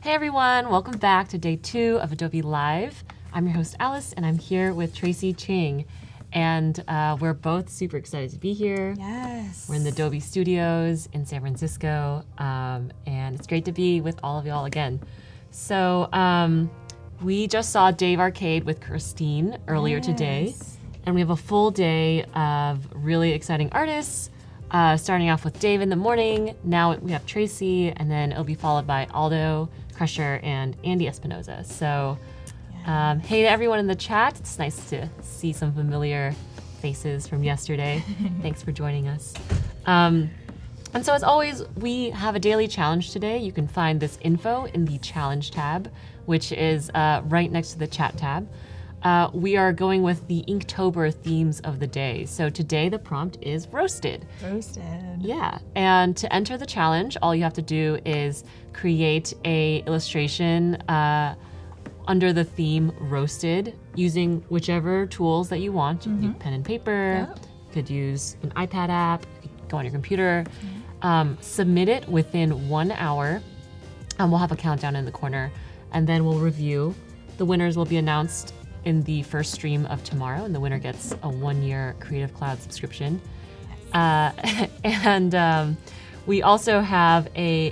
Hey everyone, welcome back to day 2 of Adobe Live. I'm your host Alice, and I'm here with Tracie Ching. And we're both super excited to be here. Yes. We're in the Adobe Studios in San Francisco, and it's great to be with all of y'all again. So we just saw Dave Arcade with Christine earlier today, and we have a full day of really exciting artists. Starting off with Dave in the morning, now we have Tracie, and then it'll be followed by Aldo, Crusher, and Andy Espinoza. So hey to everyone in the chat. It's nice to see some familiar faces from yesterday. Thanks for joining us. And so as always, we have a daily challenge today. You can find this info in the challenge tab, which is right next to the chat tab. We are going with the Inktober themes of the day. So today the prompt is roasted. Roasted. Yeah, and to enter the challenge, all you have to do is create a illustration under the theme roasted using whichever tools that you want. You can do pen and paper, you could use an iPad app, you could go on your computer. Submit it within 1 hour, and we'll have a countdown in the corner, and then we'll review. The winners will be announced in the first stream of tomorrow, and the winner gets a 1-year Creative Cloud subscription. We also have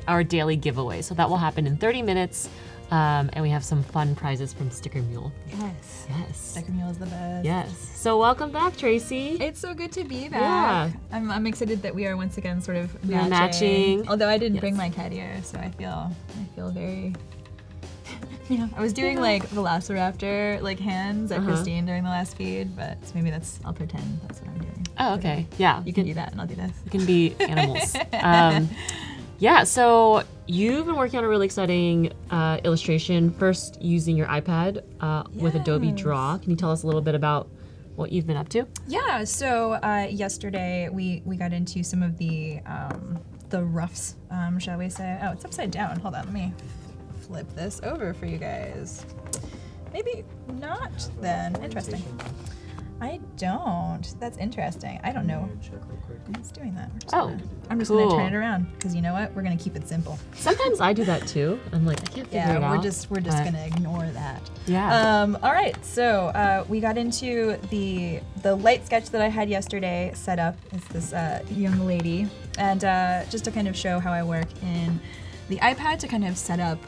our daily giveaway, so that will happen in 30 minutes. And we have some fun prizes from Sticker Mule. Yes. Yes. Sticker Mule is the best. Yes. So welcome back, Tracie. It's so good to be back. Yeah. I'm excited that we are once again sort of We're matching. matching. Although I didn't bring my cat here, so I feel very. Yeah, I was doing like Velociraptor like hands at Christine during the last feed, but so maybe I'll pretend that's what I'm doing. Oh, okay. Yeah. You can do that, and I'll do this. You can be animals. Yeah, so you've been working on a really exciting illustration, first using your iPad with Adobe Draw. Can you tell us a little bit about what you've been up to? Yeah, so yesterday we got into some of the roughs, shall we say. Oh, it's upside down. Hold on, let me flip this over for you guys. Maybe not then. Interesting. I don't. That's interesting. I don't know. It's doing that. I'm just cool. gonna turn it around because you know what? We're gonna keep it simple. Sometimes I do that too. I'm like, I can't figure it out. We're just gonna ignore that. Yeah. All right. So we got into the light sketch that I had yesterday set up. It's this young lady, and just to kind of show how I work in the iPad to kind of set up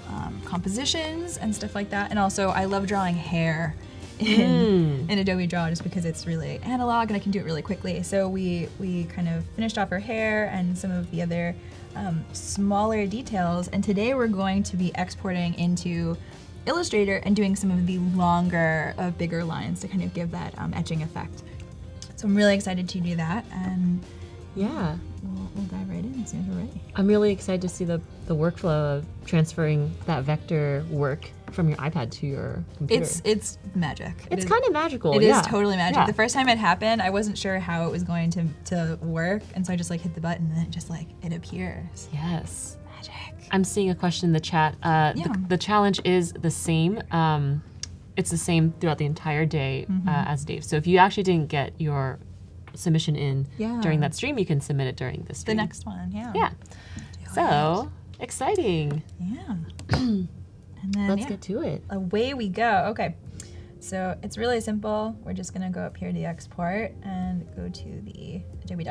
compositions and stuff like that. And also, I love drawing hair in Adobe Draw just because it's really analog and I can do it really quickly. So we kind of finished off her hair and some of the other smaller details. And today we're going to be exporting into Illustrator and doing some of the longer, bigger lines to kind of give that etching effect. So I'm really excited to do that, and yeah, we'll dive right in as soon as we're ready. I'm really excited to see the workflow of transferring that vector work from your iPad to your computer. It's magic. It's kind of magical. It is totally magic. Yeah. The first time it happened, I wasn't sure how it was going to work, and so I just like hit the button and it just like it appears. Yes. Magic. I'm seeing a question in the chat. The challenge is the same. It's the same throughout the entire day as Dave. So if you actually didn't get your submission in during that stream, you can submit it during this stream. The next one, yeah. Yeah. So exciting. Yeah. And then Let's get to it. Away we go. Okay. So it's really simple. We're just gonna go up here to export and go to the Adobe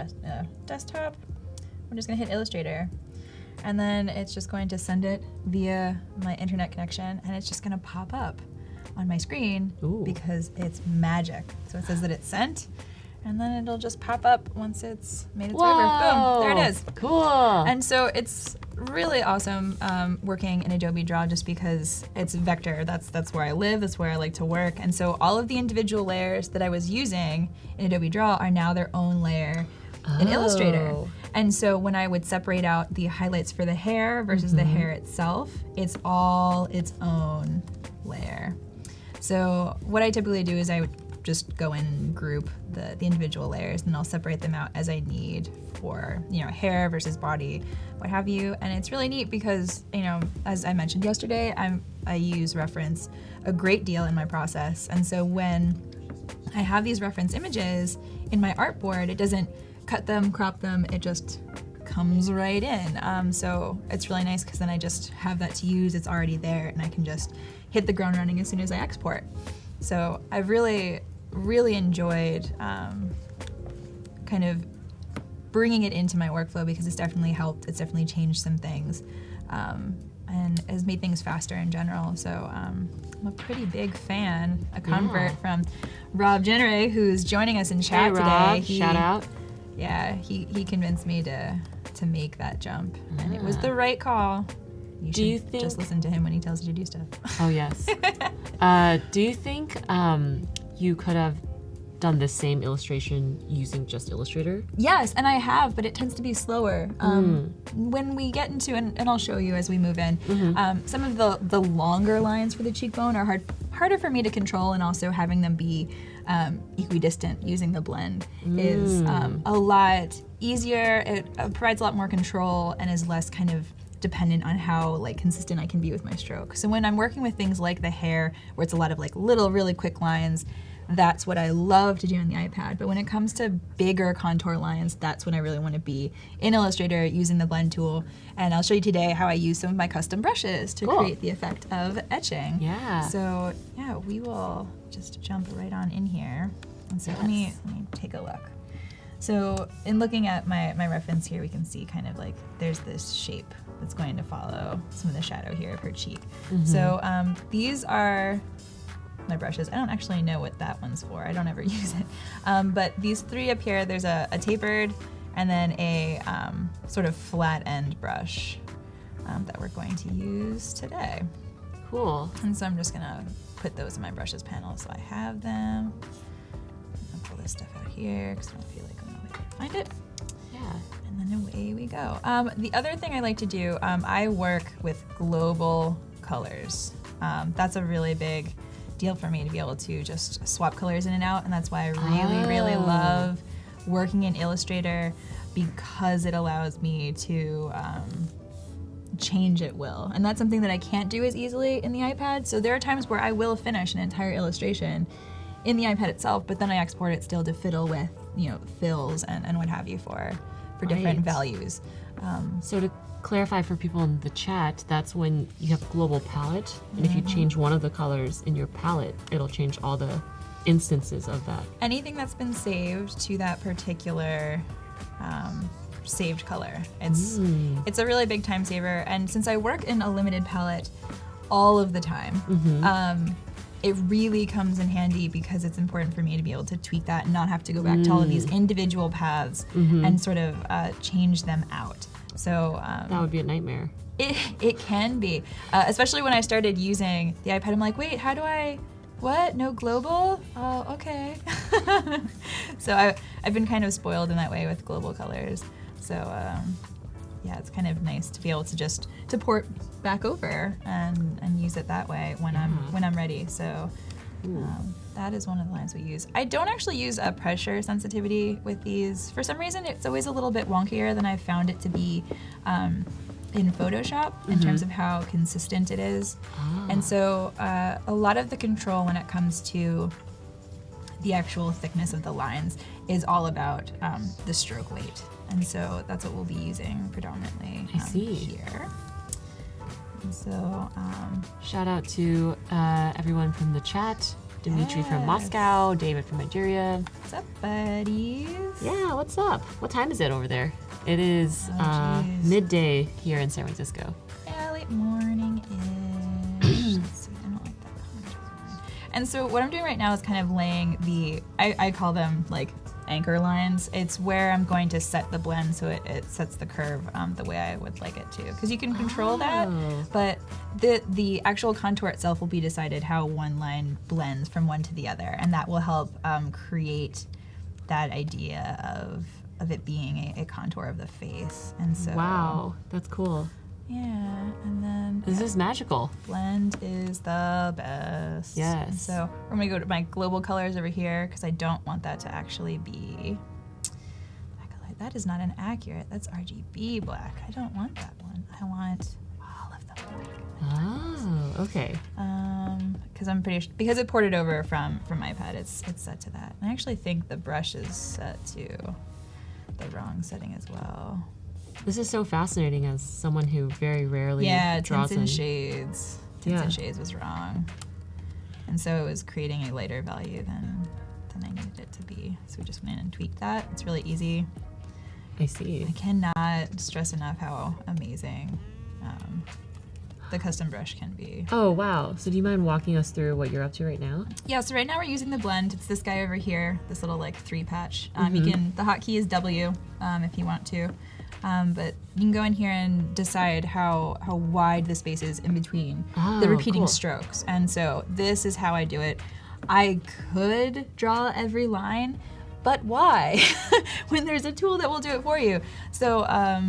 desktop. We're just gonna hit Illustrator. And then it's just going to send it via my internet connection, and it's just gonna pop up on my screen because it's magic. So it says that it's sent, and then it'll just pop up once it's made its way over. Boom, there it is. Cool. And so it's really awesome working in Adobe Draw just because it's vector. That's where I live, that's where I like to work. And so all of the individual layers that I was using in Adobe Draw are now their own layer in Illustrator. And so when I would separate out the highlights for the hair versus the hair itself, it's all its own layer. So what I typically do is I would just go in and group the individual layers, and I'll separate them out as I need for, hair versus body, what have you. And it's really neat because, as I mentioned yesterday, I use reference a great deal in my process. And so when I have these reference images in my artboard, it doesn't cut them, crop them, it just comes right in. So it's really nice because then I just have that to use. It's already there, and I can just hit the ground running as soon as I export. So I've really, really enjoyed kind of bringing it into my workflow because it's definitely helped. It's definitely changed some things, and has made things faster in general. So I'm a pretty big fan, a convert from Rob Jenneray, who's joining us in chat Hey, Rob. today. Shout out. Yeah, he convinced me to make that jump, and it was the right call. Do you think just listen to him when he tells you to do stuff? Oh yes. Do you think you could have done the same illustration using just Illustrator? Yes, and I have, but it tends to be slower. When we get into, and I'll show you as we move in, some of the longer lines for the cheekbone are harder for me to control, and also having them be equidistant using the blend is a lot easier. It provides a lot more control and is less kind of dependent on how like consistent I can be with my stroke. So when I'm working with things like the hair, where it's a lot of like little, really quick lines, that's what I love to do on the iPad. But when it comes to bigger contour lines, that's when I really want to be in Illustrator using the blend tool. And I'll show you today how I use some of my custom brushes to create the effect of etching. Yeah. So yeah, we will just jump right on in here. And so let me take a look. So in looking at my reference here, we can see kind of like there's this shape that's going to follow some of the shadow here of her cheek. So these are my brushes. I don't actually know what that one's for. I don't ever use it. But these three up here, there's a tapered and then a sort of flat end brush that we're going to use today. Cool. And so I'm just gonna put those in my brushes panel so I have them. I'll pull this stuff out here because I don't feel like I'm gonna find it. Yeah. And then away we go. The other thing I like to do, I work with global colors. That's a really big deal for me to be able to just swap colors in and out, and that's why I really, really love working in Illustrator, because it allows me to change at will. And that's something that I can't do as easily in the iPad. So there are times where I will finish an entire illustration in the iPad itself, but then I export it still to fiddle with, you know, fills and what have you for different values. So to clarify for people in the chat, that's when you have global palette, and if you change one of the colors in your palette, it'll change all the instances of that. Anything that's been saved to that particular saved color. It's a really big time saver, and since I work in a limited palette all of the time, it really comes in handy because it's important for me to be able to tweak that and not have to go back to all of these individual paths and sort of change them out. So that would be a nightmare. It can be, especially when I started using the iPad. I'm like, wait, how do I? What? No global? Oh, okay. So I've been kind of spoiled in that way with global colors. So yeah, it's kind of nice to be able to just to port back over and use it that way when I'm ready. So that is one of the lines we use. I don't actually use a pressure sensitivity with these. For some reason, it's always a little bit wonkier than I've found it to be in Photoshop in terms of how consistent it is. And so a lot of the control when it comes to the actual thickness of the lines is all about the stroke weight. And so that's what we'll be using predominantly here. And so shout out to everyone from the chat. Dimitri from Moscow, David from Nigeria. What's up, buddies? Yeah, what's up? What time is it over there? It is midday here in San Francisco. Yeah, late morning-ish. Let's see, I don't like that contour line. And so what I'm doing right now is kind of laying the, I call them like anchor lines. It's where I'm going to set the blend so it sets the curve the way I would like it to. Because you can control that, but the actual contour itself will be decided how one line blends from one to the other, and that will help create that idea of it being a contour of the face. And so wow, that's cool. Yeah, and then this is magical. Blend is the best. Yes. And so I'm gonna go to my global colors over here because I don't want that to actually be backlight. That is not an accurate. That's RGB black. I don't want that one. I want all of the black. Oh, okay. Because I'm pretty because it ported over from iPad. It's set to that. And I actually think the brush is set to the wrong setting as well. This is so fascinating as someone who very rarely draws tints and shades. Tints and shades was wrong. And so it was creating a lighter value than I needed it to be. So we just went in and tweaked that. It's really easy. I see. I cannot stress enough how amazing the custom brush can be. Oh, wow. So do you mind walking us through what you're up to right now? Yeah, so right now we're using the blend. It's this guy over here, this little like 3 patch. The hotkey is W if you want to. But you can go in here and decide how wide the space is in between the repeating strokes. And so this is how I do it. I could draw every line, but why? When there's a tool that will do it for you. So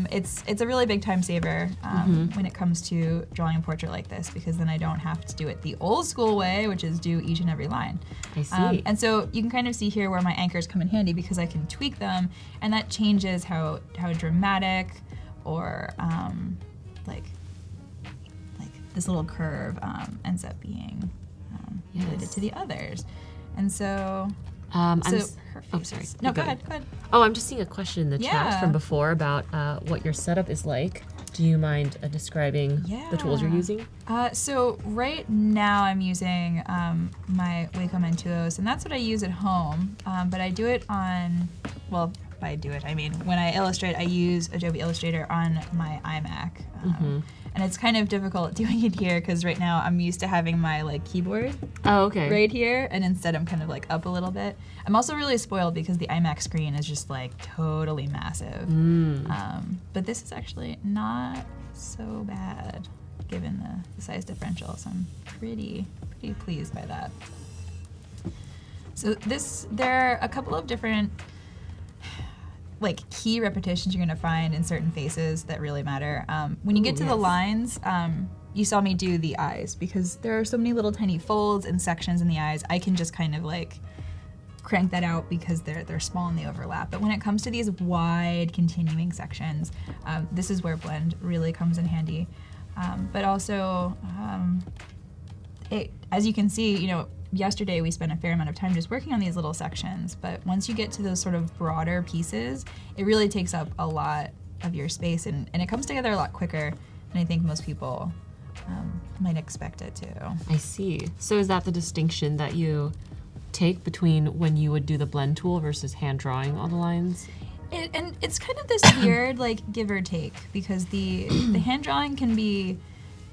it's a really big time saver when it comes to drawing a portrait like this, because then I don't have to do it the old school way, which is do each and every line. I see. And so you can kind of see here where my anchors come in handy, because I can tweak them, and that changes how dramatic or like this little curve ends up being related to the others. And so her face sorry. No, go ahead. Oh, I'm just seeing a question in the chat from before about what your setup is like. Do you mind describing the tools you're using? So right now I'm using my Wacom N2Os, and that's what I use at home. But I do it on, well, by do it, I mean when I illustrate, I use Adobe Illustrator on my iMac. And it's kind of difficult doing it here because right now I'm used to having my like keyboard right here, and instead I'm kind of like up a little bit. I'm also really spoiled because the iMac screen is just like totally massive. But this is actually not so bad given the size differential, so I'm pretty pleased by that. So there are a couple of different like key repetitions you're gonna find in certain faces that really matter. When you get to the lines, you saw me do the eyes because there are so many little tiny folds and sections in the eyes. I can just kind of like crank that out because they're small and they overlap. But when it comes to these wide continuing sections, this is where blend really comes in handy. But also, as you can see, yesterday we spent a fair amount of time just working on these little sections, but once you get to those sort of broader pieces, it really takes up a lot of your space, and it comes together a lot quicker than I think most people might expect it to. I see. So is that the distinction that you take between when you would do the blend tool versus hand drawing all the lines? And it's kind of this weird like give or take, because the hand drawing can be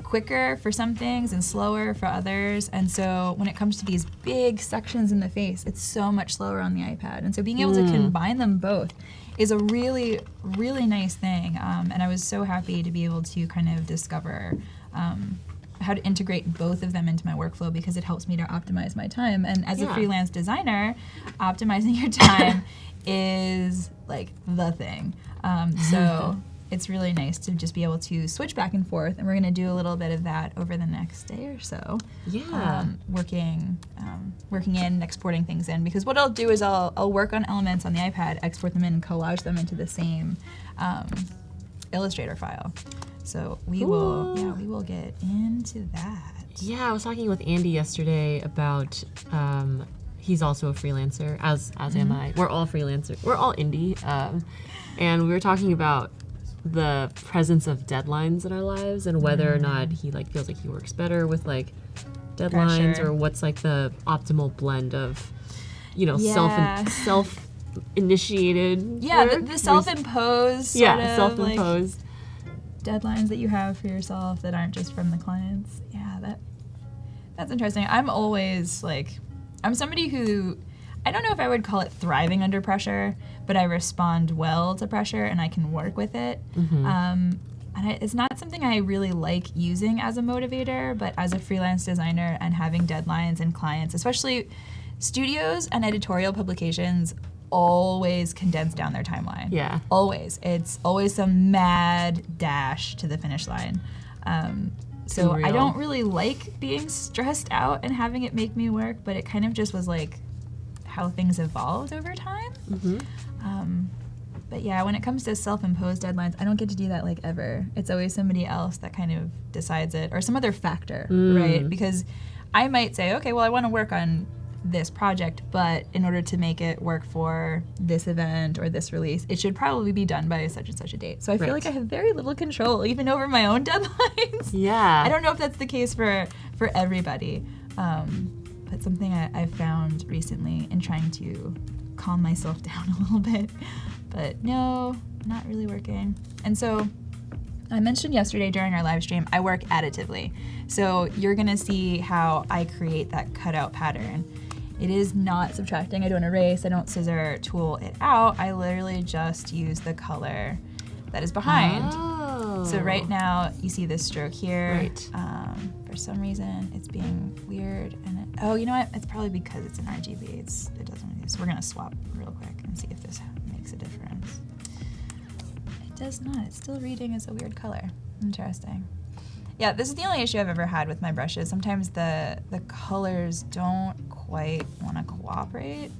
quicker for some things and slower for others, and so when it comes to these big sections in the face, it's so much slower on the iPad, and so being able to combine them both is a really, really nice thing, and I was so happy to be able to kind of discover how to integrate both of them into my workflow, because it helps me to optimize my time, and as a freelance designer, optimizing your time is like the thing. So it's really nice to just be able to switch back and forth, and we're going to do a little bit of that over the next day or so. Working in and exporting things in, because what I'll do is I'll work on elements on the iPad, export them in, and collage them into the same Illustrator file. So we will get into that. Yeah, I was talking with Andy yesterday about he's also a freelancer, as am I. We're all freelancers. We're all indie. And we were talking about the presence of deadlines in our lives and whether or not he like feels like he works better with like deadlines, or what's like the optimal blend of self initiated work. The self-imposed self-imposed deadlines that you have for yourself that aren't just from the clients. That's interesting. I'm always like, I'm somebody who, I don't know if I would call it thriving under pressure, but I respond well to pressure and I can work with it. And it's not something I really like using as a motivator, but as a freelance designer and having deadlines and clients, especially studios and editorial publications, always condense down their timeline. Always. It's always some mad dash to the finish line. So I don't really like being stressed out and having it make me work, but it kind of just was like how things evolved over time. But yeah, when it comes to self-imposed deadlines, I don't get to do that like ever. It's always somebody else that kind of decides it, or some other factor, right? Because I might say, okay, well, I want to work on this project, but in order to make it work for this event or this release, it should probably be done by such and such a date. So I feel like I have very little control even over my own deadlines. Yeah. I don't know if that's the case for everybody, but something I've found recently in trying to calm myself down a little bit, but no, not really working. And so I mentioned yesterday during our live stream, I work additively. So you're gonna see how I create that cutout pattern. It is not subtracting, I don't erase, I don't scissor tool it out, I literally just use the color that is behind. Oh. So right now, you see this stroke here. Right. For some reason, it's being weird. And oh, you know what? It's probably because it's an RGB. It doesn't do. So we're gonna swap real quick and see if this makes a difference. It does not. It's still reading as a weird color. Interesting. Yeah, this is the only issue I've ever had with my brushes. Sometimes the colors don't quite want to cooperate,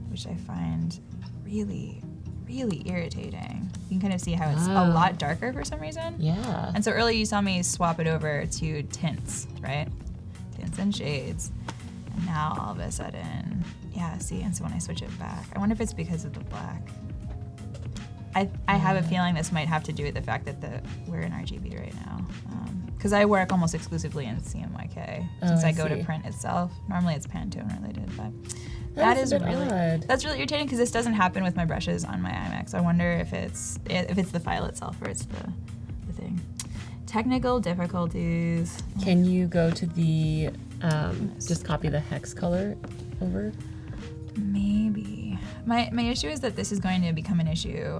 which I find really, really irritating. You can kind of see how it's a lot darker for some reason. Yeah. And so earlier you saw me swap it over to tints, right? Tints and shades. And now all of a sudden, yeah, see, and so when I switch it back, I wonder if it's because of the black. I have a feeling this might have to do with the fact that we're in RGB right now. Because I work almost exclusively in CMYK since I go to print itself. Normally it's Pantone related, but that's really irritating because this doesn't happen with my brushes on my iMac. So I wonder if it's the file itself or it's the thing. Technical difficulties. Can you go to the just copy the hex color over? Maybe. My issue is that this is going to become an issue.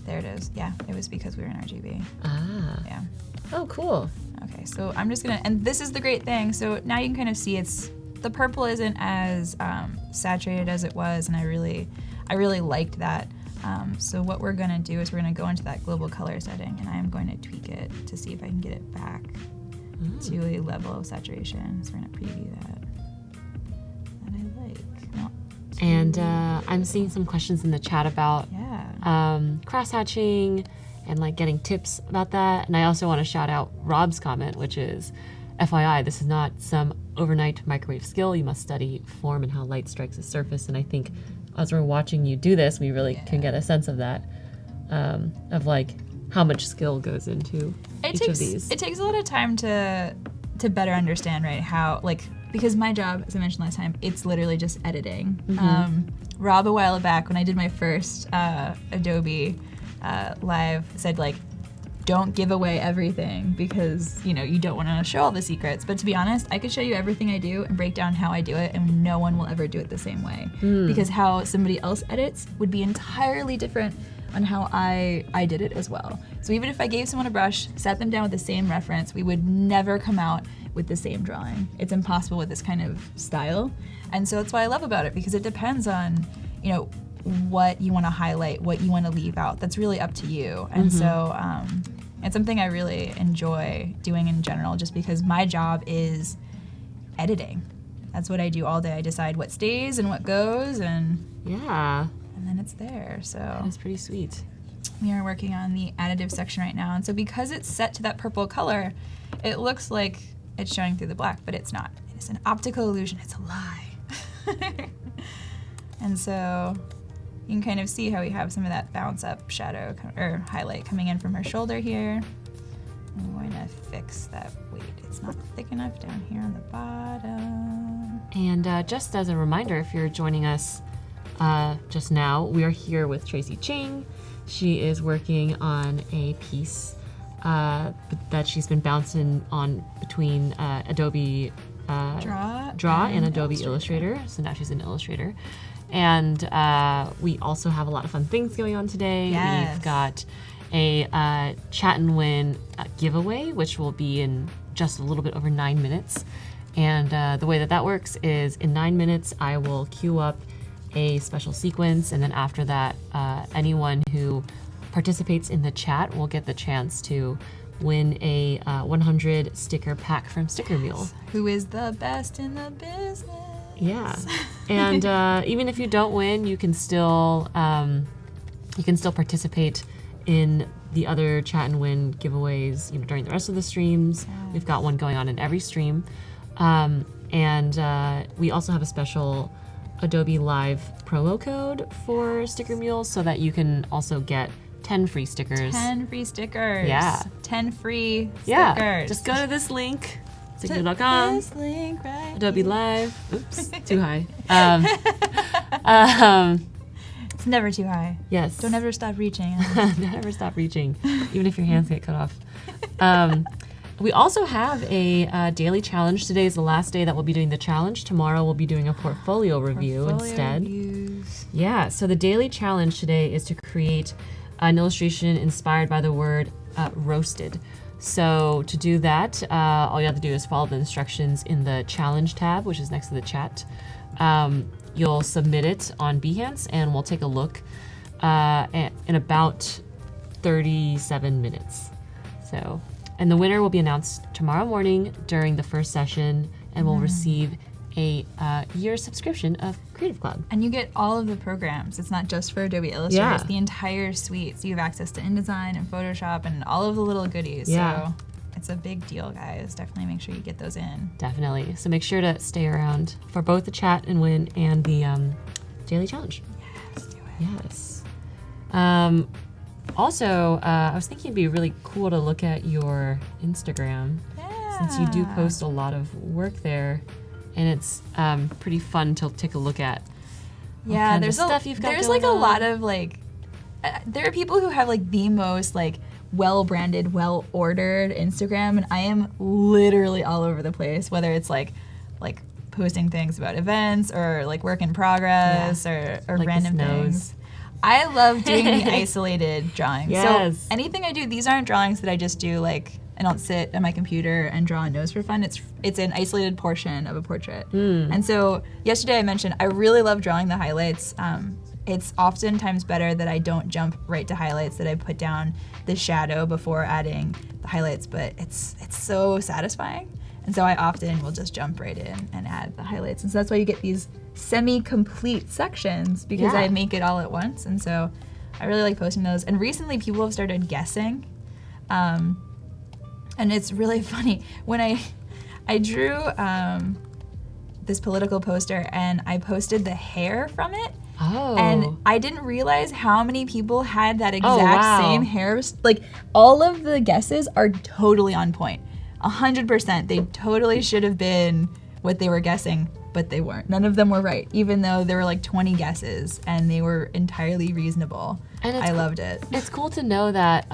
There it is. Yeah, it was because we were in RGB. Ah. Yeah. Oh, cool. Okay, so I'm just gonna, and this is the great thing. So now you can kind of see the purple isn't as saturated as it was, and I really liked that. So what we're gonna do is we're gonna go into that global color setting, and I'm going to tweak it to see if I can get it back to a level of saturation. So we're gonna preview that I like. Not And I'm seeing some questions in the chat about cross-hatching and like getting tips about that. And I also want to shout out Rob's comment, which is, FYI, this is not some overnight microwave skill. You must study form and how light strikes a surface. And I think as we're watching you do this, we really can get a sense of that, of like how much skill goes into each of these. It takes a lot of time to better understand, right, how, like, because my job, as I mentioned last time, it's literally just editing. Rob, a while back, when I did my first Adobe live, said, like, don't give away everything because, you know, you don't want to show all the secrets. But to be honest, I could show you everything I do and break down how I do it, and no one will ever do it the same way. Because how somebody else edits would be entirely different on how I did it as well. So even if I gave someone a brush, sat them down with the same reference, we would never come out with the same drawing. It's impossible with this kind of style. And so that's what I love about it, because it depends on, you know, what you want to highlight, what you want to leave out. That's really up to you. And so it's something I really enjoy doing in general, just because my job is editing. That's what I do all day. I decide what stays and what goes, and then it's there. So That's pretty sweet. we are working on the additive section right now. And so because it's set to that purple color, it looks like it's showing through the black, but it's not. It's an optical illusion. It's a lie. And so you can kind of see how we have some of that bounce up shadow or highlight coming in from her shoulder here. I'm going to fix that weight. It's not thick enough down here on the bottom. And just as a reminder, if you're joining us just now, we are here with Tracie Ching. She is working on a piece that she's been bouncing on between Adobe Draw and Adobe Illustrator. So now she's in Illustrator. And we also have a lot of fun things going on today. Yes. We've got a Chat and Win giveaway, which will be in just a little bit over 9 minutes. And the way that works is in 9 minutes, I will queue up a special sequence. And then after that, anyone who participates in the chat will get the chance to win a 100 sticker pack from Sticker Mule. Who is the best in the business? Yeah, and even if you don't win, you can still participate in the other Chat and Win giveaways, you know, during the rest of the streams. We've got one going on in every stream. And we also have a special Adobe Live promo code for Sticker Mules so that you can also get 10 free stickers. 10 free stickers. Yeah. 10 free Yeah. stickers. Just go to this link, stickermule.com. This link right Adobe here. Live. Oops, too high. It's never too high. Yes. Don't ever stop reaching. Never stop reaching, even if your hands get cut off. We also have a daily challenge. Today is the last day that we'll be doing the challenge. Tomorrow we'll be doing a portfolio review instead. Reviews. Yeah, so the daily challenge today is to create an illustration inspired by the word roasted. So to do that, all you have to do is follow the instructions in the challenge tab, which is next to the chat. You'll submit it on Behance, and we'll take a look in about 37 minutes. So, and the winner will be announced tomorrow morning during the first session, and will receive a year subscription of Creative Cloud. And you get all of the programs. It's not just for Adobe Illustrator. Yeah. It's the entire suite. So you have access to InDesign and Photoshop and all of the little goodies. Yeah. So it's a big deal, guys. Definitely make sure you get those in. Definitely. So make sure to stay around for both the chat and win and the daily challenge. Yes, do it. Yes. Also, I was thinking it'd be really cool to look at your Instagram since you do post a lot of work there, and it's pretty fun to take a look at. What Yeah, kinds there's of stuff you've got there's going like a on. lot of like there are people who have like the most like well branded, well ordered Instagram, and I am literally all over the place. Whether it's like posting things about events or like work in progress or Like random this nose. things. I love doing the isolated drawings. Yes. So anything I do, these aren't drawings that I just do like I don't sit at my computer and draw a nose for fun. It's an isolated portion of a portrait. And so yesterday I mentioned I really love drawing the highlights. It's oftentimes better that I don't jump right to highlights, that I put down the shadow before adding the highlights, but it's so satisfying. And so I often will just jump right in and add the highlights. And so that's why you get these semi-complete sections, because Yeah. I make it all at once. And so I really like posting those. And recently people have started guessing. And it's really funny. When I drew this political poster and I posted the hair from it, Oh. and I didn't realize how many people had that exact wow. same hair. Like, all of the guesses are totally on point. 100%. They totally should have been what they were guessing, but they weren't. None of them were right, even though there were like 20 guesses, and they were entirely reasonable. And it's I cool- loved it. It's cool to know that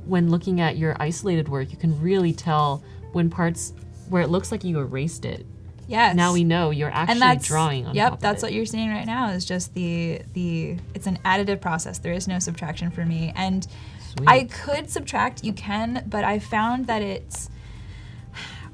when looking at your isolated work, you can really tell when parts where it looks like you erased it. Yes. Now we know you're actually drawing on top Yep, of that's it. what you're seeing right now is just the it's an additive process. There is no subtraction for me. And Sweet. I could subtract, you can, but I found that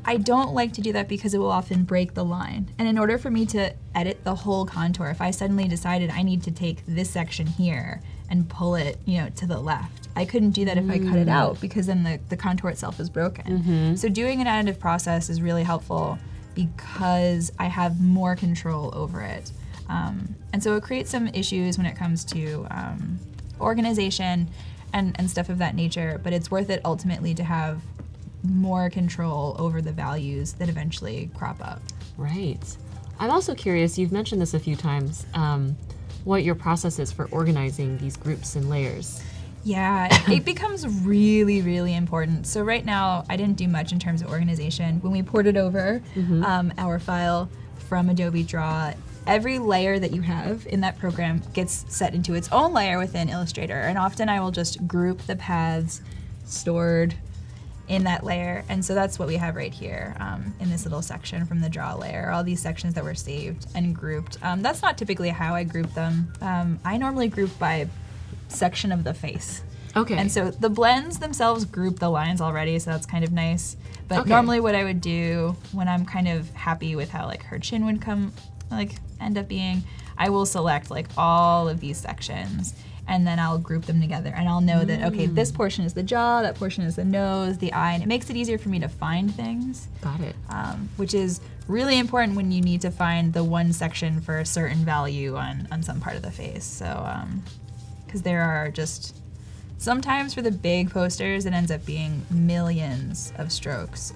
I don't like to do that because it will often break the line. And in order for me to edit the whole contour, if I suddenly decided I need to take this section here and pull it, to the left, I couldn't do that if I cut it out, because then the contour itself is broken. So doing an additive process is really helpful because I have more control over it. And so it creates some issues when it comes to organization and stuff of that nature, but it's worth it ultimately to have more control over the values that eventually crop up. Right. I'm also curious, you've mentioned this a few times, what your process is for organizing these groups and layers. Yeah, it becomes really, really important. So right now, I didn't do much in terms of organization. When we ported over our file from Adobe Draw, every layer that you have in that program gets set into its own layer within Illustrator. And often I will just group the paths stored in that layer. And so that's what we have right here in this little section from the draw layer, all these sections that were saved and grouped. That's not typically how I group them. I normally group by section of the face. Okay. And so the blends themselves group the lines already, so that's kind of nice. But Okay. normally what I would do when I'm kind of happy with how like her chin would end up being, I will select like all of these sections, and then I'll group them together, and I'll know that, okay, this portion is the jaw, that portion is the nose, the eye, and it makes it easier for me to find things, Got it. which is really important when you need to find the one section for a certain value on some part of the face. So, because there are just, sometimes for the big posters, it ends up being millions of strokes,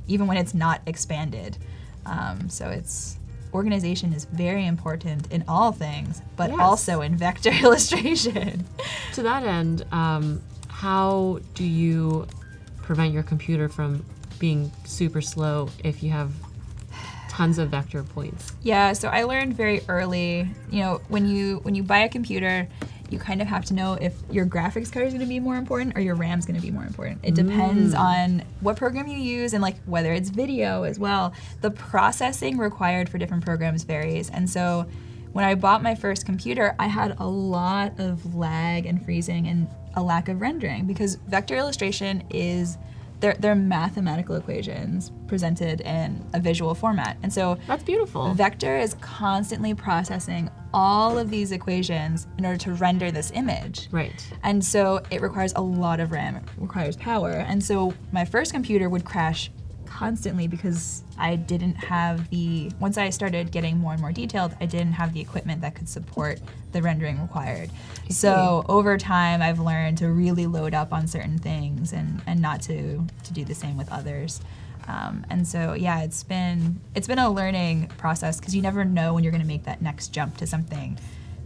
even when it's not expanded. So organization is very important in all things, but Yes. also in vector illustration. To that end, how do you prevent your computer from being super slow if you have tons of vector points? Yeah, so I learned very early, when you buy a computer, you kind of have to know if your graphics card is going to be more important or your RAM is going to be more important. It depends on what program you use and like whether it's video as well. The processing required for different programs varies. And so when I bought my first computer, I had a lot of lag and freezing and a lack of rendering because vector illustration is they're mathematical equations presented in a visual format. And so That's beautiful. vector is constantly processing all of these equations in order to render this image. Right. And so it requires a lot of RAM, it requires power. And so my first computer would crash constantly because I didn't have once I started getting more and more detailed, I didn't have the equipment that could support the rendering required. So over time, I've learned to really load up on certain things and not to do the same with others. And so, yeah, it's been a learning process because you never know when you're going to make that next jump to something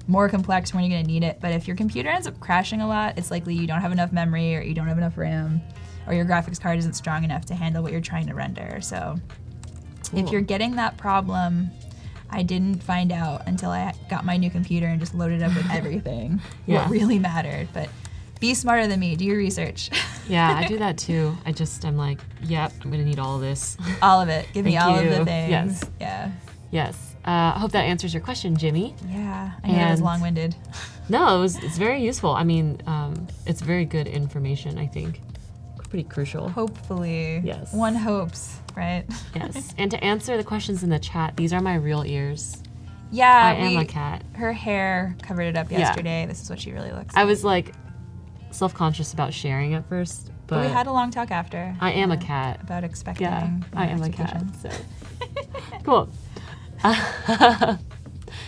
more complex, when you're going to need it. But if your computer ends up crashing a lot, it's likely you don't have enough memory or you don't have enough RAM or your graphics card isn't strong enough to handle what you're trying to render. So if you're getting that problem, I didn't find out until I got my new computer and just loaded up with everything, what really mattered. But be smarter than me, do your research. Yeah, I do that too. I'm like, yep, I'm gonna need all of this. All of it. Give me all of the things. Yes. Yeah. Yes. I hope that answers your question, Jimmy. Yeah, I know that was long-winded. No, it's very useful. I mean, it's very good information, I think. Pretty crucial. Hopefully. Yes. One hopes, right? Yes. And to answer the questions in the chat, these are my real ears. Yeah. I am a cat. Her hair covered it up yesterday. This is what she really looks like. I was like self-conscious about sharing at first, but we had a long talk after. I am a cat. About expecting. Yeah, I am a cat. So cool.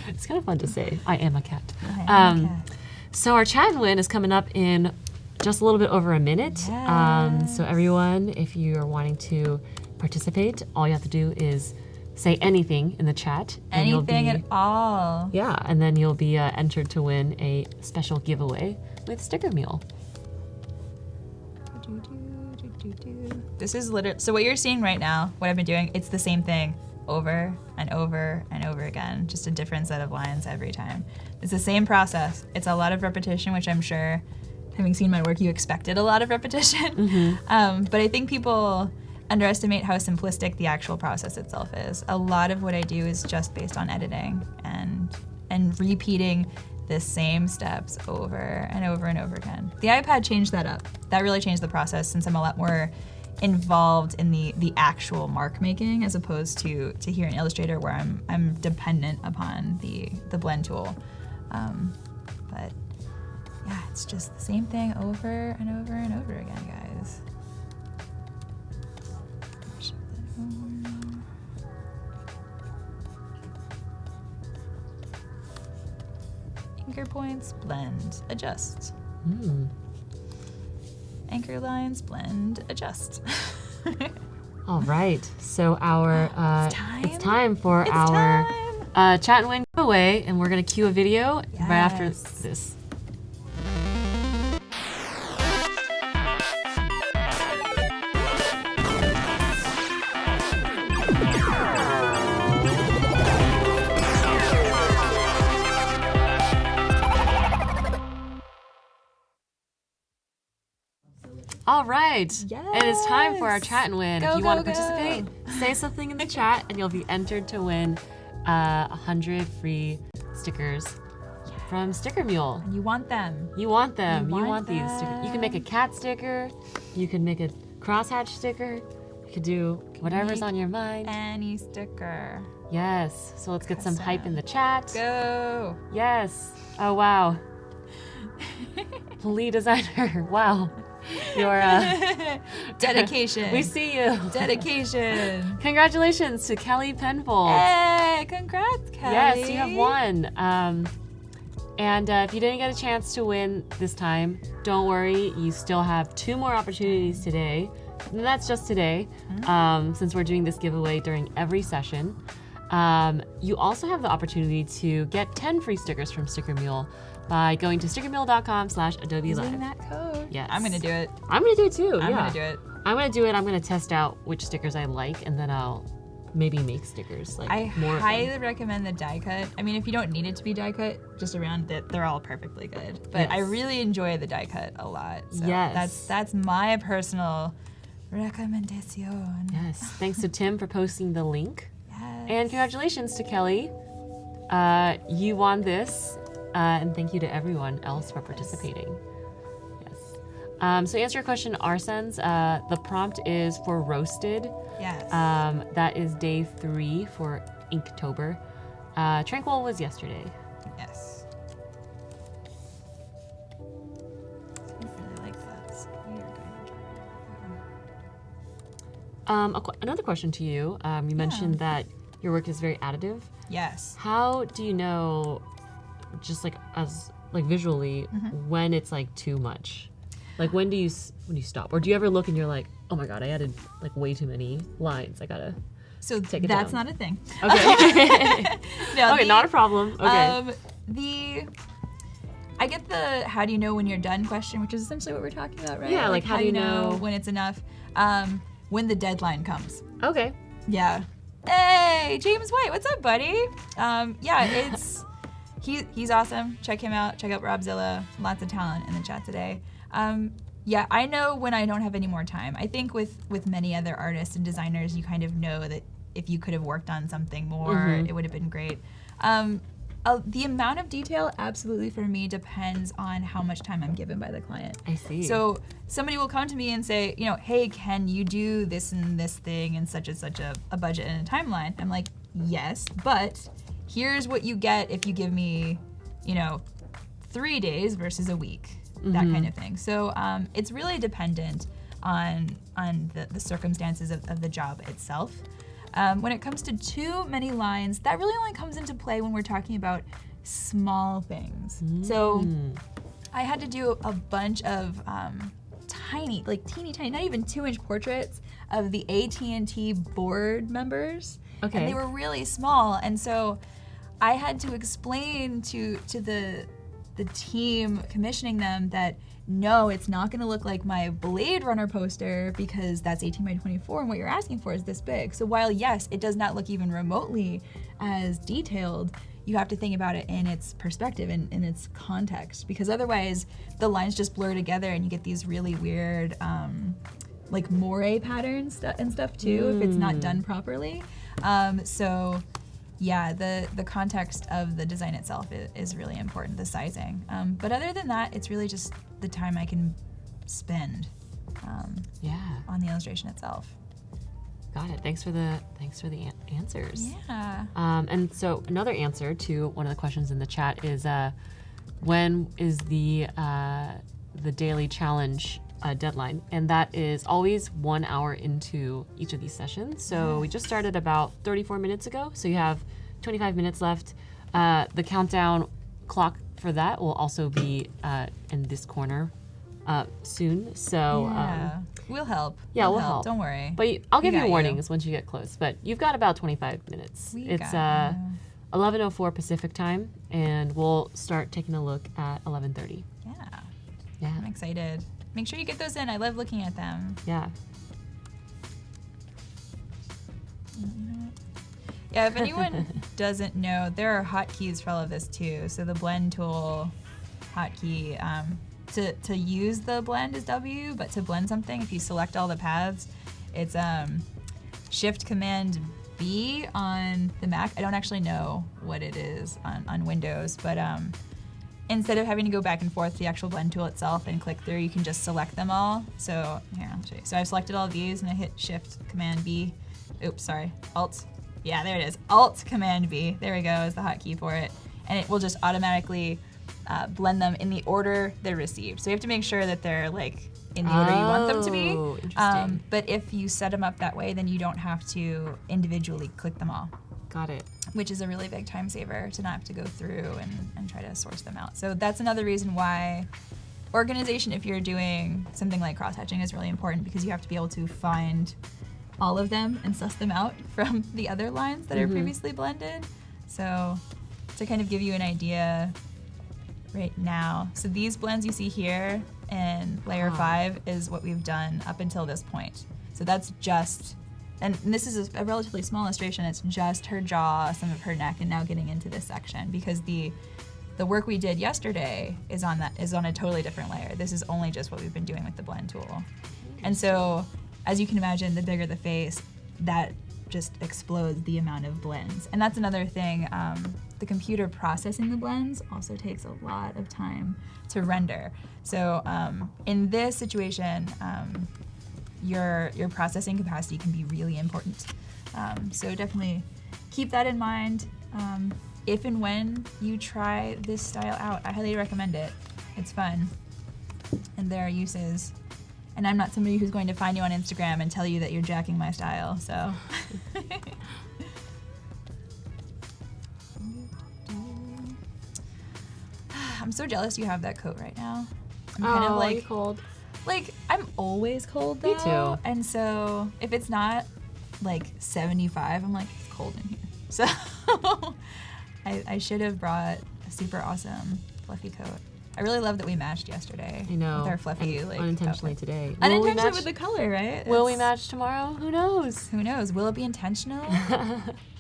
It's kind of fun to say. I am a cat. I am a cat. So our chat and win is coming up in just a little bit over a minute. Yes. So everyone, if you are wanting to participate, all you have to do is say anything in the chat. And Anything at all. Yeah, and then you'll be entered to win a special giveaway with Sticker Mule. This is literally, so what you're seeing right now, what I've been doing, it's the same thing over and over and over again, just a different set of lines every time. It's the same process. It's a lot of repetition, which I'm sure, having seen my work, you expected a lot of repetition. But I think people underestimate how simplistic the actual process itself is. A lot of what I do is just based on editing and repeating the same steps over and over and over again. The iPad changed that up. That really changed the process since I'm a lot more involved in the actual mark making as opposed to here in Illustrator where I'm dependent upon the blend tool. But yeah, it's just the same thing over and over and over again, guys. Anchor points, blend, adjust. Anchor lines, blend, adjust. All right, so our it's time for It's our time. chat and win giveaway, and we're gonna cue a video right after Yes. this. All right, and it's time for our chat and win. Go, if you want to go, go. participate, say something in the chat, and you'll be entered to win 100 free stickers from Sticker Mule. You want them. You want them. You want want these stickers. You can make a cat sticker. You can make a crosshatch sticker. You could do whatever's on your mind. Any sticker. Yes. So let's get some hype in the chat. Go. Yes. Oh wow. Lead designer. Wow. Your Dedication. We see you. Dedication. Congratulations to Kelly Penfold. Hey, congrats, Kelly. Yes, you have won. And if you didn't get a chance to win this time, don't worry. You still have 2 more opportunities today And that's just today, since we're doing this giveaway during every session. You also have the opportunity to get 10 free stickers from Sticker Mule by going to stickermule.com/Adobe Using Live. that code. Yes. I'm gonna do it. I'm gonna do it too. I'm yeah. gonna do it. I'm gonna do it. I'm gonna test out which stickers I like, and then I'll maybe make stickers like I more. highly recommend the die cut. I mean, if you don't need it to be die cut, just around it, they're all perfectly good. But I Yes. really enjoy the die cut a lot. So Yes. that's my personal recommendation. Yes. Thanks to Tim for posting the link, Yes. and congratulations to Kelly. You won this, and thank you to everyone else for participating. Yes. So to answer your question, Arsens, the prompt is for roasted. Yes. That is day 3 for Inktober. Tranquil was yesterday. Yes. I really like that. So we are going to try it. Another question to you. You mentioned that your work is very additive. Yes. How do you know, just like as like visually, when it's like too much? Like when do you stop? Or do you ever look and you're like, oh my god, I added like way too many lines. I gotta. So take it that's down. not a thing. Okay. No, Okay, not a problem. Okay. I get the how do you know when you're done question, which is essentially what we're talking about, right? Yeah, like, how do you know when it's enough? When the deadline comes. Okay. Yeah. Hey, James White, what's up, buddy? Yeah, it's he's awesome. Check him out. Check out Robzilla. Lots of talent in the chat today. Yeah, I know when I don't have any more time. I think with many other artists and designers, you kind of know that if you could have worked on something more, it would have been great. The amount of detail, absolutely, for me, depends on how much time I'm given by the client. I see. So somebody will come to me and say, you know, hey, can you do this and this thing and such a budget and a timeline? I'm like, yes, but here's what you get if you give me, you know, 3 days versus a week, that kind of thing. So it's really dependent on the circumstances of the job itself. When it comes to too many lines, that really only comes into play when we're talking about small things. So I had to do a bunch of tiny, like teeny tiny, not even 2-inch portraits of the AT&T board members. Okay. And they were really small. And so I had to explain to the team commissioning them that no, it's not gonna look like my Blade Runner poster because that's 18 by 24 and what you're asking for is this big. So while yes, it does not look even remotely as detailed, you have to think about it in its perspective and in its context, because otherwise the lines just blur together and you get these really weird like moire patterns and stuff too if it's not done properly. So yeah, the context of the design itself is really important, the sizing. But other than that, it's really just the time I can spend on the illustration itself. Got it. Thanks for the answers. Yeah. And so another answer to one of the questions in the chat is when is the daily challenge deadline? And that is always 1 hour into each of these sessions. So we just started about 34 minutes ago. So you have 25 minutes left. The countdown clock for that will also be in this corner soon. So we'll help. Yeah, we'll help. Don't worry. But I'll give you got warnings once you get close. But you've got about 25 minutes. It's 11:04 Pacific time, and we'll start taking a look at 11:30. Yeah. I'm excited. Make sure you get those in. I love looking at them. Yeah. Yeah, if anyone doesn't know, there are hotkeys for all of this too. So the blend tool hotkey, to use the blend is W, but to blend something, if you select all the paths, it's Shift Command B on the Mac. I don't actually know what it is on Windows, but instead of having to go back and forth the actual blend tool itself and click through, you can just select them all. So here, I'll show you. So I've selected all of these and I hit Shift Command B. Oops, sorry, Alt. Yeah, there it is. Alt Command B. There we go, is the hotkey for it. And it will just automatically blend them in the order they're received. So you have to make sure that they're like in the order you want them to be. Interesting. But if you set them up that way, then you don't have to individually click them all. Got it. Which is a really big time saver to not have to go through and try to source them out. So that's another reason why organization, if you're doing something like cross-hatching, is really important because you have to be able to find all of them and suss them out from the other lines that are previously blended. So to kind of give you an idea right now, so these blends you see here in layer 5 is what we've done up until this point. So that's just, and this is a relatively small illustration, it's just her jaw, some of her neck, and now getting into this section because the work we did yesterday is on a totally different layer. This is only just what we've been doing with the blend tool. And so, as you can imagine, the bigger the face, that just explodes the amount of blends. And that's another thing, the computer processing the blends also takes a lot of time to render. So in this situation, your processing capacity can be really important. So definitely keep that in mind. If and when you try this style out, I highly recommend it. It's fun, and there are uses. And I'm not somebody who's going to find you on Instagram and tell you that you're jacking my style, so. I'm so jealous you have that coat right now. I'm kind of like, cold. Like, I'm always cold though. Me too. And so if it's not like 75, I'm like, it's cold in here. So I should have brought a super awesome fluffy coat. I really love that we matched yesterday. I know. With our fluffy, and like, unintentionally outfit. today. Unintentionally with the color, right? Will we match tomorrow? Who knows? Who knows? Will it be intentional?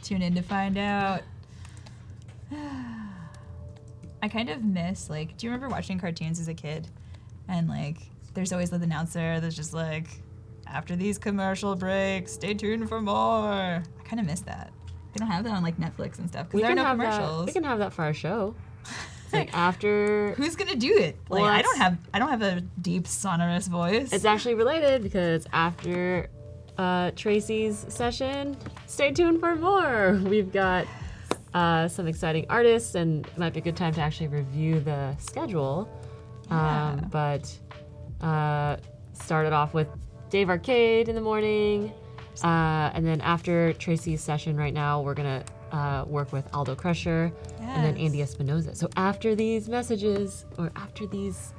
Tune in to find out. I kind of miss, like, do you remember watching cartoons as a kid? And, like, there's always the announcer that's just like, after these commercial breaks, stay tuned for more. I kind of miss that. They don't have that on, like, Netflix and stuff because there are no commercials. We can have that for our show. Like after, who's gonna do it? Like, well, I don't have a deep sonorous voice. it's actually related because after Tracie's session, stay tuned for more. We've got some exciting artists, and it might be a good time to actually review the schedule. Yeah. But started off with Dave Arcade in the morning, and then after Tracie's session right now, we're gonna work with Aldo Crusher, and then Andy Espinoza. So after these messages, or after these,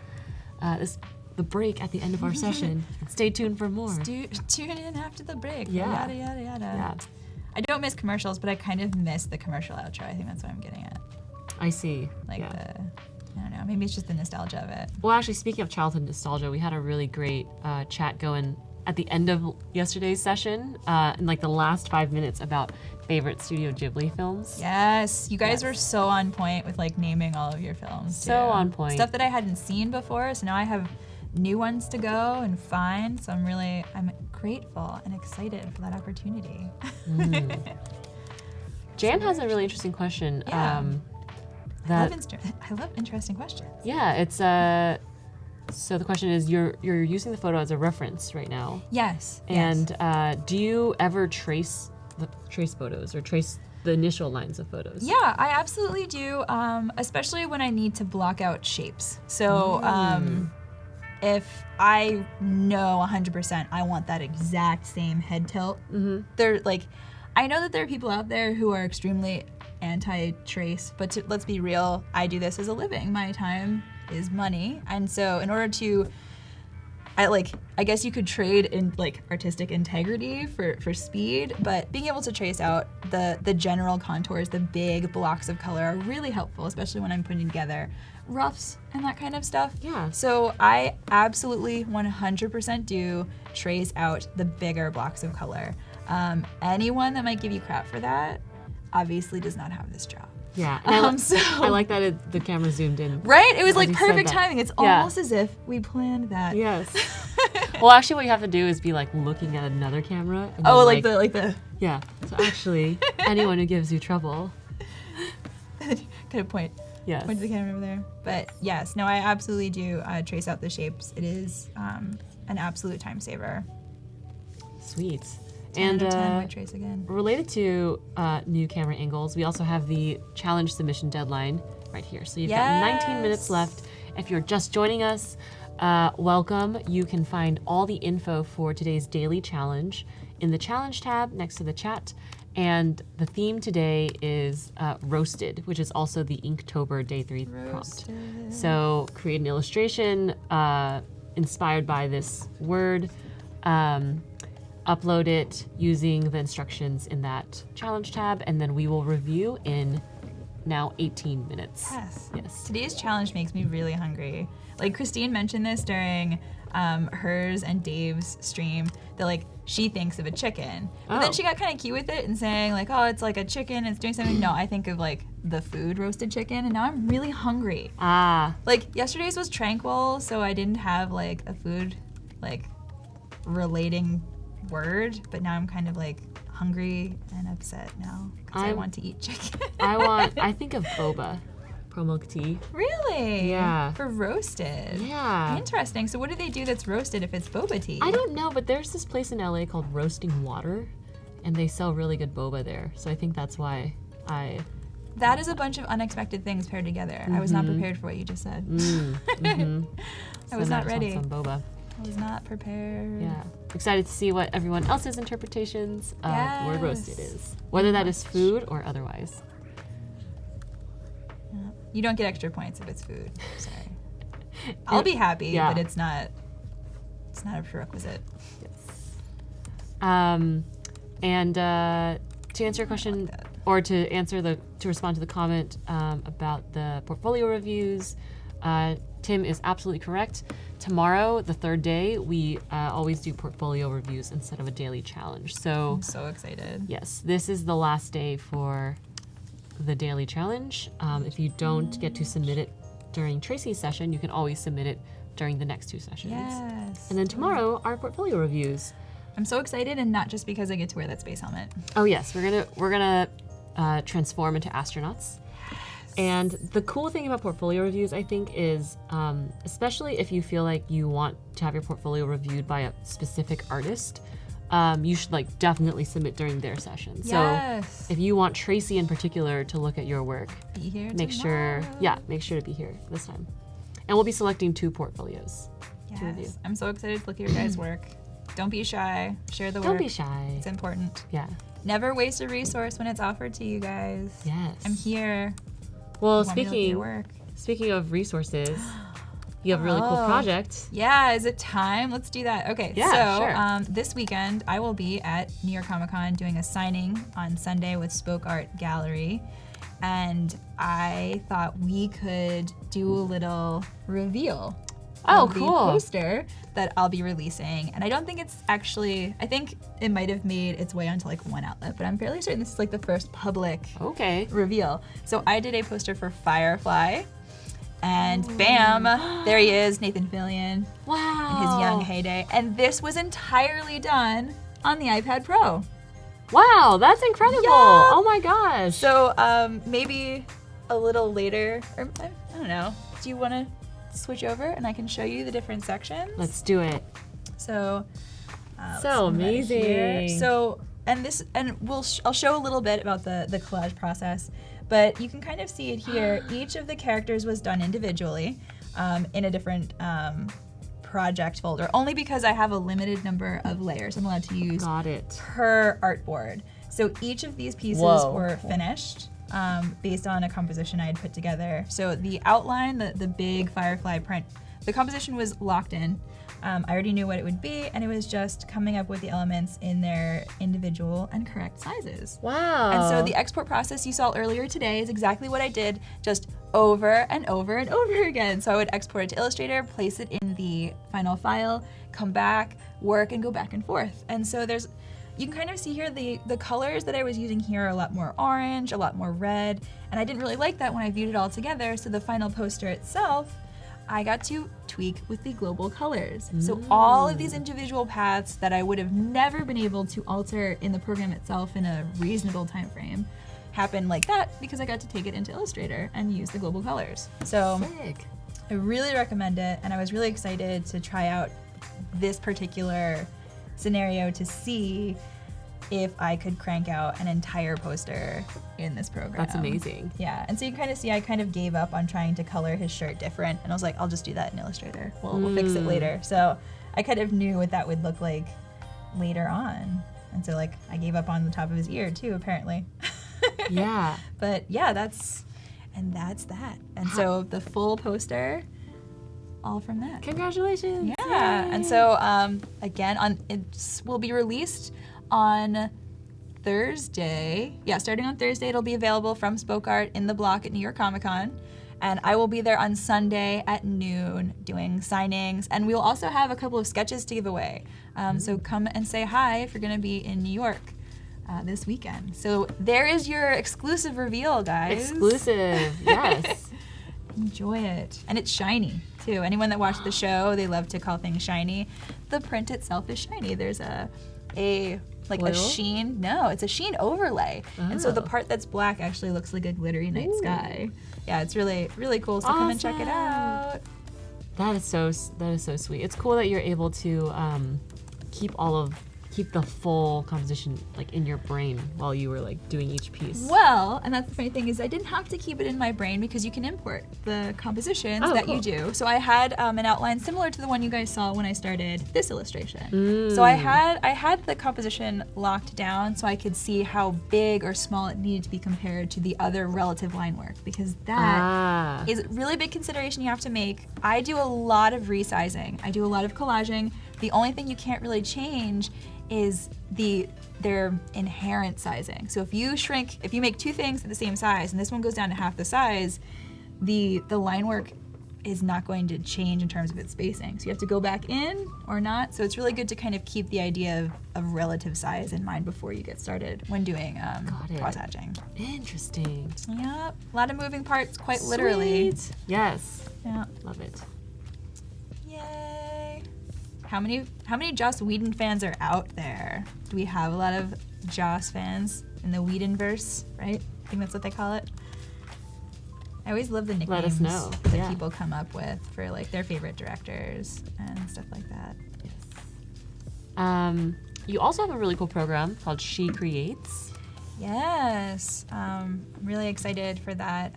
the break at the end of our session, stay tuned for more. Tune in after the break. Yeah. Yada, yada, yada. Yeah. I don't miss commercials, but I kind of miss the commercial outro. I think that's what I'm getting at. I see. Like yeah. I don't know, maybe it's just the nostalgia of it. Well, actually, speaking of childhood nostalgia, we had a really great chat going at the end of yesterday's session, in like the last 5 minutes, about favorite Studio Ghibli films. Yes, you guys were so on point with like naming all of your films. So on point. Stuff that I hadn't seen before, so now I have new ones to go and find. So I'm grateful and excited for that opportunity. Jan has a really interesting question. Yeah. That I love interesting questions. yeah, it's so the question is, you're using the photo as a reference right now. Yes. And do you ever trace photos or trace the initial lines of photos? Yeah, I absolutely do, especially when I need to block out shapes. So if I know 100% I want that exact same head tilt, they're like, I know that there are people out there who are extremely anti-trace, but let's be real, I do this as a living. My time is money, and so in order to, I guess you could trade in like artistic integrity for speed, but being able to trace out the general contours, the big blocks of color are really helpful, especially when I'm putting together roughs and that kind of stuff. Yeah. So I absolutely 100% do trace out the bigger blocks of color. Anyone that might give you crap for that obviously does not have this job. Yeah. And I like that the camera zoomed in. Right? It was like you said perfect that. timing. It's almost as if we planned that. Yes. Well, actually, what you have to do is be like looking at another camera. And Oh, then, like the Yeah. So actually, anyone who gives you trouble. kind of point to the camera over there. But yes, no, I absolutely do trace out the shapes. It is an absolute time saver. Sweet. 10 out of 10 would trace again. Related to new camera angles, we also have the challenge submission deadline right here. So you've got 19 minutes left. If you're just joining us, welcome. You can find all the info for today's daily challenge in the challenge tab next to the chat. And the theme today is roasted, which is also the Inktober Day 3 prompt. So create an illustration inspired by this word, upload it using the instructions in that challenge tab, and then we will review in now 18 minutes. Yes. Today's challenge makes me really hungry. Like Christine mentioned this during hers and Dave's stream, that like she thinks of a chicken. But then she got kind of cute with it and saying like, oh, it's like a chicken, it's doing something. No, I think of like the food roasted chicken, and now I'm really hungry. Like yesterday's was tranquil, so I didn't have like a food like relating word, but now I'm kind of like hungry and upset now because I want to eat chicken. I think of boba, pro milk tea. Really? Yeah. For roasted. Yeah. Interesting. So what do they do that's roasted if it's boba tea? I don't know, but there's this place in LA called Roasting Water, and they sell really good boba there. So I think that's why That is a bunch of unexpected things paired together. I was not prepared for what you just said. I was not ready. Some boba. I was not prepared. Yeah. Excited to see what everyone else's interpretations of the word roasted is. Whether that is food or otherwise. Yeah. You don't get extra points if it's food. Sorry. I'll be happy, but it's not a prerequisite. Yes. And to answer your question, or to respond to the comment about the portfolio reviews, Tim is absolutely correct. Tomorrow, the third day, we always do portfolio reviews instead of a daily challenge. So I'm so excited. Yes, this is the last day for the daily challenge. If you don't get to submit it during Tracie's session, you can always submit it during the next two sessions. Yes. And then tomorrow, our portfolio reviews. I'm so excited, and not just because I get to wear that space helmet. Oh yes, we're gonna transform into astronauts. And the cool thing about portfolio reviews, I think, is especially if you feel like you want to have your portfolio reviewed by a specific artist, you should like definitely submit during their session. Yes. So if you want Tracie in particular to look at your work, Be here make sure to be here this time. And we'll be selecting 2 portfolios to review. I'm so excited to look at your guys' work. Don't be shy. Share the work. Don't be shy. It's important. Yeah. Never waste a resource when it's offered to you guys. Yes. I'm here. Well, Want me to look at your work. speaking of resources, you have a really cool project. Yeah, is it time? Let's do that. Okay, Yeah, so this weekend I will be at New York Comic Con doing a signing on Sunday with Spoke Art Gallery. And I thought we could do a little reveal of the poster that I'll be releasing. And I don't think it's actually, I think it might have made its way onto like one outlet, but I'm fairly certain this is like the first public reveal. So I did a poster for Firefly, and bam, there he is, Nathan Fillion. Wow. In his young heyday. And this was entirely done on the iPad Pro. Wow, that's incredible. Yeah. Oh my gosh. So maybe a little later, or I don't know, do you want to switch over and I can show you the different sections? Let's do it. So, so amazing. So, and I'll show a little bit about the collage process, but you can kind of see it here. Each of the characters was done individually in a different project folder, only because I have a limited number of layers I'm allowed to use per artboard. So each of these pieces were finished based on a composition I had put together. So the outline, the big Firefly print, the composition was locked in. I already knew what it would be, and it was just coming up with the elements in their individual and correct sizes. Wow. And so the export process you saw earlier today is exactly what I did, just over and over and over again. So I would export it to Illustrator, place it in the final file, come back, work, and go back and forth. And so you can kind of see here the colors that I was using here are a lot more orange, a lot more red, and I didn't really like that when I viewed it all together. So the final poster itself, I got to tweak with the global colors. So all of these individual paths that I would have never been able to alter in the program itself in a reasonable time frame happened like that because I got to take it into Illustrator and use the global colors. So sick. I really recommend it, and I was really excited to try out this particular scenario to see if I could crank out an entire poster in this program. That's amazing. Yeah, and so you kind of see I kind of gave up on trying to color his shirt different, and I was like, I'll just do that in Illustrator. We'll fix it later. So I kind of knew what that would look like later on. And so like I gave up on the top of his ear too, apparently. Yeah. But yeah, that's that. And so the full poster, all from that. Congratulations. Yeah. Yay. And so again, it will be released on Thursday. Yeah, starting on Thursday, it'll be available from Spoke Art in the block at New York Comic Con. And I will be there on Sunday at noon doing signings. And we'll also have a couple of sketches to give away. So come and say hi if you're going to be in New York this weekend. So there is your exclusive reveal, guys. Exclusive, yes. Enjoy it. And it's shiny, too. Anyone that watched the show, they love to call things shiny. The print itself is shiny. There's a Oil? sheen. No, it's a sheen overlay. And so the Oh. part that's black actually looks like a glittery night sky. Yeah, it's really, really cool. So come and check it out. That is so sweet. It's cool that you're able to keep the full composition like in your brain while you were like doing each piece. Well, and that's the funny thing is I didn't have to keep it in my brain because you can import the compositions that you do. So I had an outline similar to the one you guys saw when I started this illustration. So I had the composition locked down so I could see how big or small it needed to be compared to the other relative line work, because that is a really big consideration you have to make. I do a lot of resizing. I do a lot of collaging. The only thing you can't really change is their inherent sizing. So if you make two things at the same size and this one goes down to half the size, the line work is not going to change in terms of its spacing. So you have to go back in or not. So it's really good to kind of keep the idea of relative size in mind before you get started when doing cross hatching. Interesting. Yep, a lot of moving parts, quite literally. Sweet. Yes. Yeah. Love it. Yay. How many Joss Whedon fans are out there? Do we have a lot of Joss fans in the Whedonverse, right? I think that's what they call it. I always love the nicknames Let us know. that people come up with for like their favorite directors and stuff like that. Yes. You also have a really cool program called She Creates. Yes, I'm really excited for that.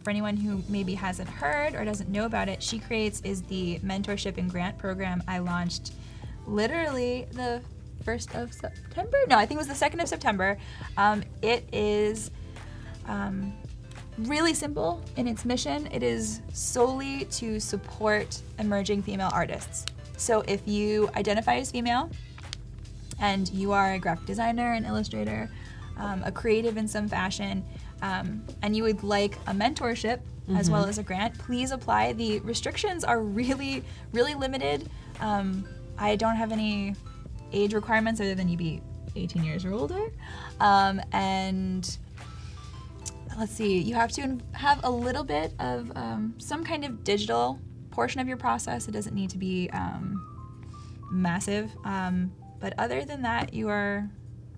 For anyone who maybe hasn't heard or doesn't know about it, She Creates is the mentorship and grant program I launched literally the 1st of September? No, I think it was the 2nd of September. It is really simple in its mission. It is solely to support emerging female artists. So if you identify as female and you are a graphic designer, an illustrator, a creative in some fashion, and you would like a mentorship as well as a grant, please apply. The restrictions are really, really limited. I don't have any age requirements other than you be 18 years or older. And let's see, you have to have a little bit of some kind of digital portion of your process. It doesn't need to be massive. But other than that, you are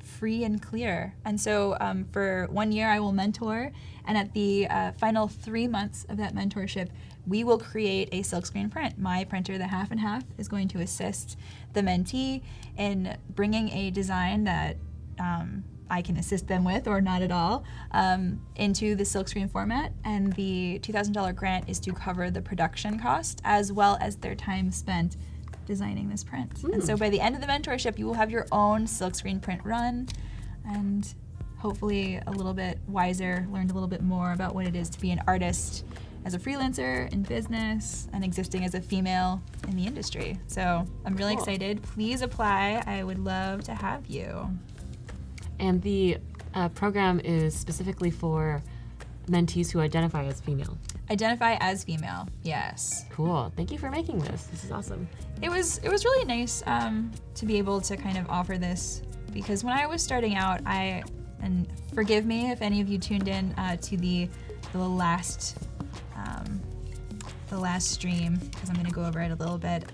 free and clear. And so for 1 year, I will mentor. And at the final 3 months of that mentorship, we will create a silkscreen print. My printer, the Half and Half, is going to assist the mentee in bringing a design that I can assist them with, or not at all, into the silkscreen format. And the $2,000 grant is to cover the production cost as well as their time spent designing this print. And so by the end of the mentorship, you will have your own silkscreen print run and hopefully a little bit wiser, learned a little bit more about what it is to be an artist as a freelancer in business and existing as a female in the industry. So I'm really excited. Please apply. I would love to have you. And the program is specifically for mentees who identify as female. Identify as female, yes. Cool. Thank you for making this. This is awesome. It was really nice to be able to kind of offer this, because when I was starting out, and forgive me if any of you tuned in to the last stream, because I'm going to go over it a little bit.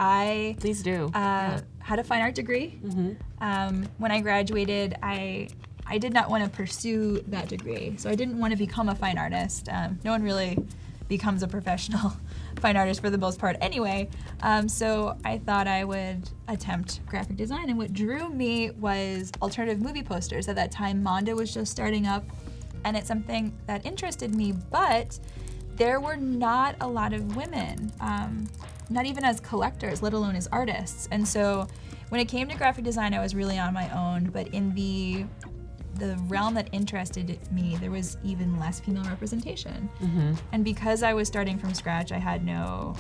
Please do. Had a fine art degree. When I graduated, I did not want to pursue that degree, so I didn't want to become a fine artist. No one really becomes a professional fine artist for the most part anyway, so I thought I would attempt graphic design, and what drew me was alternative movie posters. At that time, Manda was just starting up, and it's something that interested me, but there were not a lot of women, not even as collectors, let alone as artists. And so when it came to graphic design, I was really on my own, but in the realm that interested me, there was even less female representation. And because I was starting from scratch, I had no,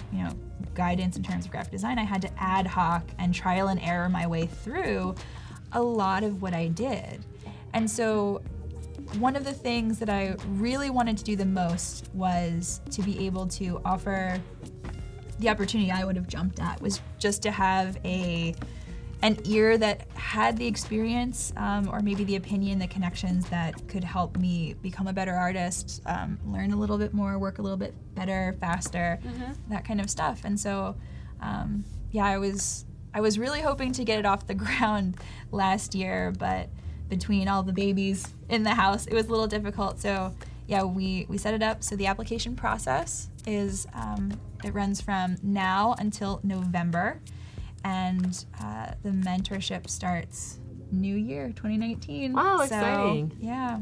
guidance in terms of graphic design. I had to ad hoc and trial and error my way through a lot of what I did. And so one of the things that I really wanted to do the most was to be able to offer the opportunity I would have jumped at, was just to have an ear that had the experience, or maybe the opinion, the connections that could help me become a better artist, learn a little bit more, work a little bit better, faster, that kind of stuff. And so, I was really hoping to get it off the ground last year, but between all the babies in the house, it was a little difficult. So we set it up. So the application process is, it runs from now until November. And the mentorship starts New Year, 2019. Wow, so, exciting. Yeah.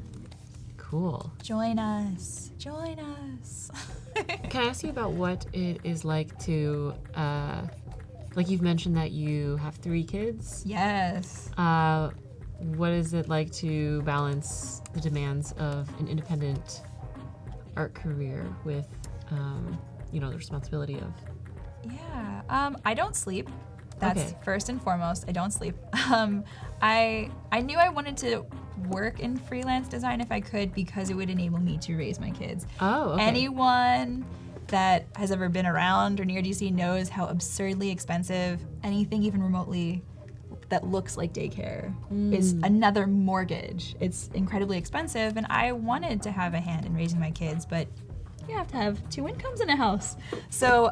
Cool. Join us. Join us. Can I ask you about what it is like to, like you've mentioned that you have 3 kids? Yes. What is it like to balance the demands of an independent art career with, the responsibility of? Yeah. I don't sleep. That's Okay. first and foremost. I don't sleep. I knew I wanted to work in freelance design if I could, because it would enable me to raise my kids. Oh, okay. Anyone that has ever been around or near DC knows how absurdly expensive anything even remotely that looks like daycare is another mortgage. It's incredibly expensive, and I wanted to have a hand in raising my kids, but you have to have 2 incomes in a house. So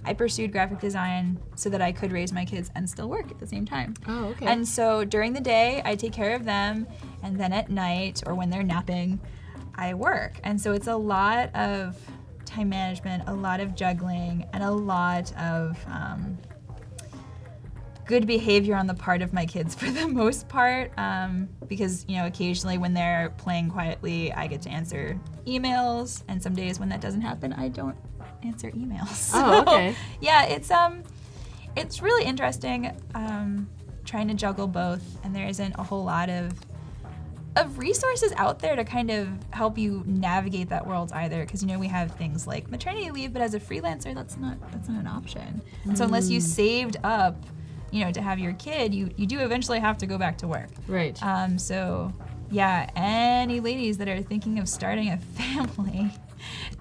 I pursued graphic design so that I could raise my kids and still work at the same time. Oh, okay. And so during the day, I take care of them, and then at night or when they're napping, I work. And so it's a lot of time management, a lot of juggling, and a lot of good behavior on the part of my kids for the most part, because occasionally when they're playing quietly, I get to answer emails, and some days when that doesn't happen, I don't answer emails. Oh, okay. Yeah, it's really interesting trying to juggle both, and there isn't a whole lot of resources out there to kind of help you navigate that world either, because we have things like maternity leave, but as a freelancer, that's not an option. And so unless you saved up to have your kid, you do eventually have to go back to work. Right. So yeah, any ladies that are thinking of starting a family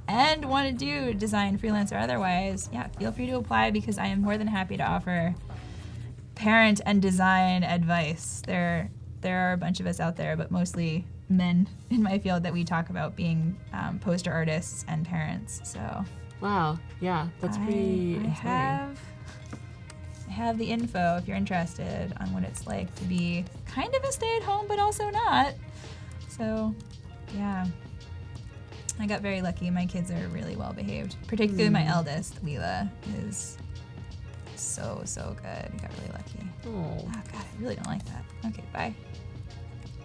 and want to do design, freelance or otherwise, feel free to apply, because I am more than happy to offer parent and design advice. There are a bunch of us out there, but mostly men in my field, that we talk about being poster artists and parents. So Wow. Yeah, that's pretty I inspiring. have the info if you're interested on what it's like to be kind of a stay-at-home, but also not. So, yeah. I got very lucky. My kids are really well behaved. Particularly my eldest, Leela, is so good. I got really lucky. Oh. Oh, God, I really don't like that. Okay, bye.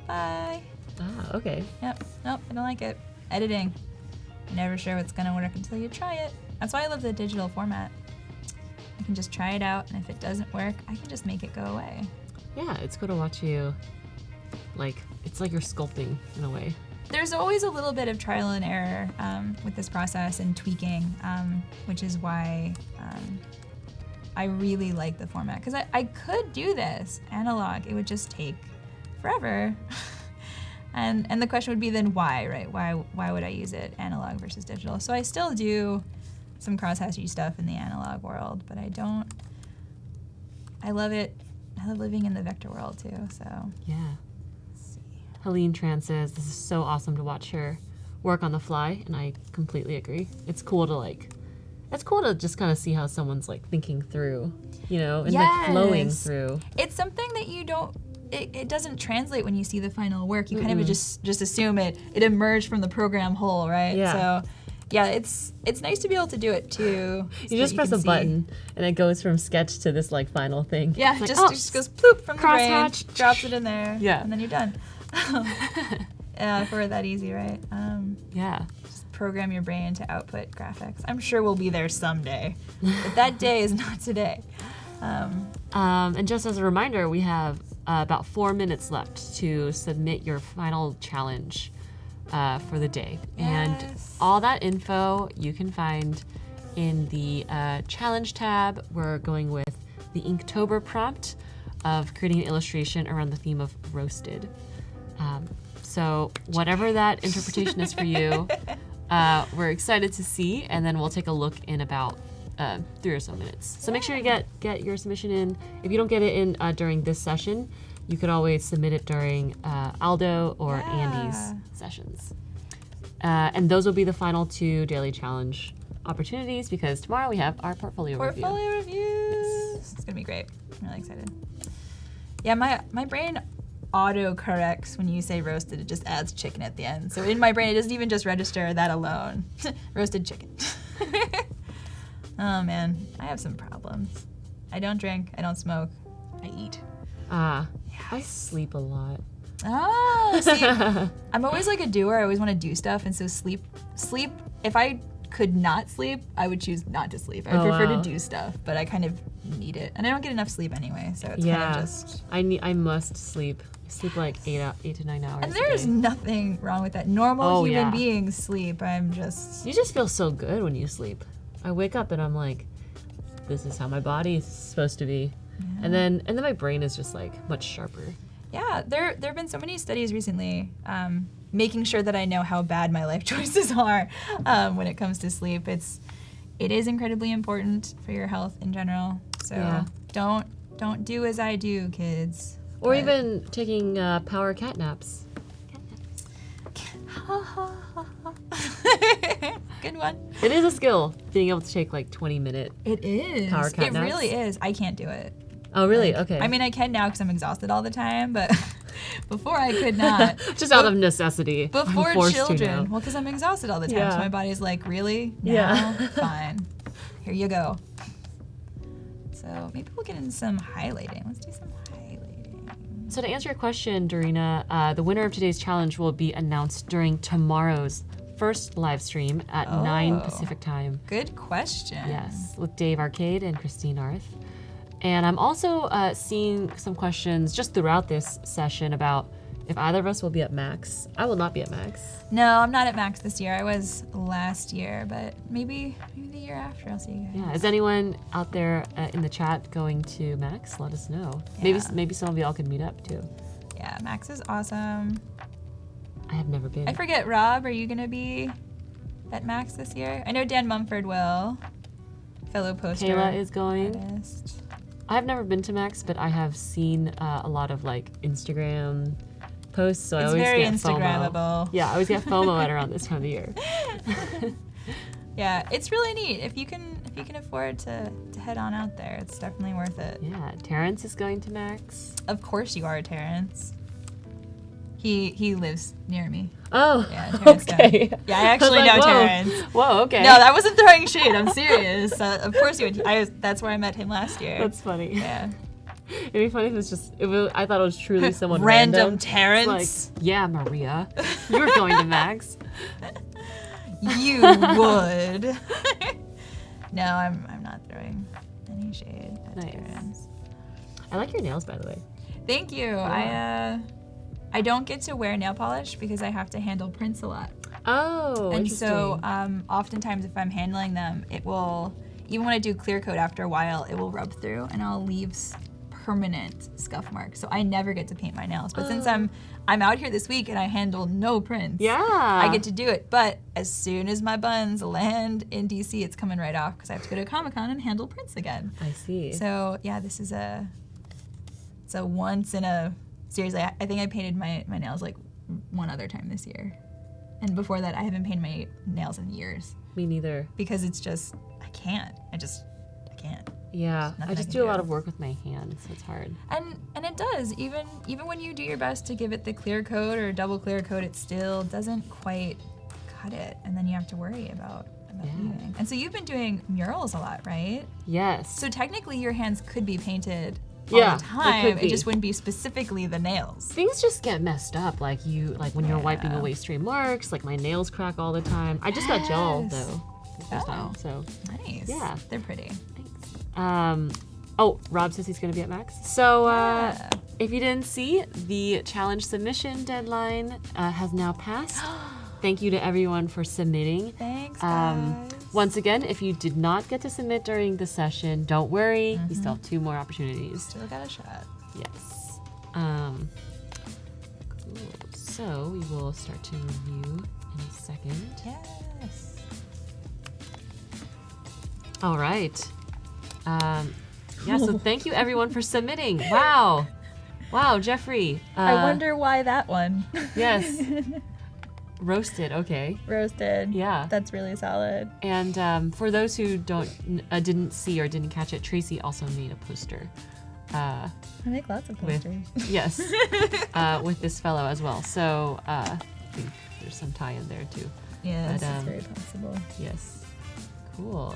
Bye. Ah, okay. Yep, nope, I don't like it. Editing. You're never sure what's gonna work until you try it. That's why I love the digital format. I can just try it out, and if it doesn't work, I can just make it go away. Yeah, it's cool to watch you, it's like you're sculpting in a way. There's always a little bit of trial and error with this process and tweaking, which is why I really like the format. Because I could do this analog. It would just take forever. and the question would be then why, right? Why would I use it analog versus digital? So I still do some cross-hatchy stuff in the analog world, but I love it. I love living in the vector world too, so. Yeah. Helene Tran says, this is so awesome to watch her work on the fly, and I completely agree. It's cool to just kind of see how someone's thinking through, and flowing through. It's something that you don't, it doesn't translate when you see the final work. You kind of just assume it emerged from the program whole, right? Yeah. So yeah, it's nice to be able to do it too. You just press a button, and it goes from sketch to this final thing. Yeah, It's it just goes ploop from the brain, crosshatch. drops it in there, Yeah. and then you're done. If it were that easy, right? Yeah. Just program your brain to output graphics. I'm sure we'll be there someday, but that day is not today. And just as a reminder, we have about 4 minutes left to submit your final challenge for the day. And all that info you can find in the challenge tab. We're going with the Inktober prompt of creating an illustration around the theme of roasted. So whatever that interpretation is for you, we're excited to see, and then we'll take a look in about 3 or so minutes. So make sure you get your submission in. If you don't get it in during this session, you could always submit it during Aldo or Andy's sessions. And those will be the final 2 daily challenge opportunities, because tomorrow we have our portfolio review. Portfolio reviews. It's gonna be great. I'm really excited. Yeah, my brain auto corrects when you say roasted. It just adds chicken at the end. So in my brain, it doesn't even just register that alone. Roasted chicken. Oh man, I have some problems. I don't drink. I don't smoke. I eat. I sleep a lot. Oh, see, I'm always like a doer. I always want to do stuff, and so sleep. If I could not sleep, I would choose not to sleep. I prefer to do stuff, but I kind of need it, and I don't get enough sleep anyway. So it's kind of just. I must sleep. I sleep like 8 to 9 hours. And there's nothing wrong with that. Normal human beings sleep. You just feel so good when you sleep. I wake up and I'm like, this is how my body is supposed to be. Yeah. And then my brain is just like much sharper. Yeah, there have been so many studies recently making sure that I know how bad my life choices are when it comes to sleep. It is incredibly important for your health in general. So don't do as I do, kids. Or even taking power cat naps. Good one. It is a skill, being able to take like 20-minute power cat naps. It really is. I can't do it. Oh, really? Okay. I mean, I can now because I'm exhausted all the time, but before I could not. Just out of necessity. Before children. Well, because I'm exhausted all the time, so my body's like, really? Now? Fine. Here you go. So maybe we'll get into some highlighting. Let's do some highlighting. So to answer your question, Dorina, the winner of today's challenge will be announced during tomorrow's first live stream at 9 Pacific time. Good question. Yes, with Dave Arcade and Christine Arth. And I'm also seeing some questions just throughout this session about if either of us will be at max. I will not be at max. No, I'm not at max this year. I was last year, but maybe the year after I'll see you guys. Yeah, is anyone out there in the chat going to max? Let us know. Yeah. Maybe some of y'all could meet up too. Yeah, max is awesome. I have never been. I forget, Rob, are you gonna be at max this year? I know Dan Mumford will. Fellow poster. Kayla is going. Artist. I've never been to max, but I have seen a lot of like Instagram posts, so I always very get Instagrammable. FOMO. Yeah, I always get FOMO at around this time of the year. Yeah, it's really neat. If you can afford to head on out there, it's definitely worth it. Yeah, Terrence is going to max. Of course you are, Terrence. He lives near me. Oh, yeah, Terrence okay. Does. Yeah, I actually know Terrence. Whoa, okay. No, that wasn't throwing shade. I'm serious. Of course you would. That's where I met him last year. That's funny. Yeah. It'd be funny if I thought it was truly someone random Terrence. Like, yeah, Maria, you're going to max. You would. No, I'm not throwing any shade at Terrence. I like your nails, by the way. Thank you. Yeah. I don't get to wear nail polish because I have to handle prints a lot. Oh, and so oftentimes if I'm handling them, it will, even when I do clear coat after a while, it will rub through and I'll leave permanent scuff marks. So I never get to paint my nails. But since I'm out here this week and I handle no prints, I get to do it. But as soon as my buns land in DC, it's coming right off because I have to go to Comic-Con and handle prints again. I see. So yeah, this is once in a... Seriously, I think I painted my nails like one other time this year. And before that, I haven't painted my nails in years. Me neither. Because it's just, I can't. I can't. Yeah, I just do a lot of work with my hands, so it's hard. And it does. Even when you do your best to give it the clear coat or double clear coat, it still doesn't quite cut it. And then you have to worry about leaving. And so you've been doing murals a lot, right? Yes. So technically your hands could be painted all the time. It just wouldn't be specifically the nails. Things just get messed up. Like when you're wiping away stray marks, like my nails crack all the time. I just got gel though. First time, so nice. Yeah. They're pretty. Thanks. Oh, Rob says he's going to be at Max. So Yeah. if you didn't see, the challenge submission deadline has now passed. Thank you to everyone for submitting. Thanks, guys. Once again, if you did not get to submit during the session, don't worry. You still have 2 more opportunities. Still got a shot. Yes. Cool. So we will start to review in a second. Yes. All right. Yeah, so thank you everyone for submitting. Wow. Wow, Jeffrey. I wonder why that one. Yes. Roasted, okay. Roasted. Yeah. That's really solid. And for those who didn't see or didn't catch it, Tracie also made a poster. I make lots of With- posters. Yes. With this fellow as well. So I think there's some tie in there too. Yes, But, it's very possible. Yes. Cool.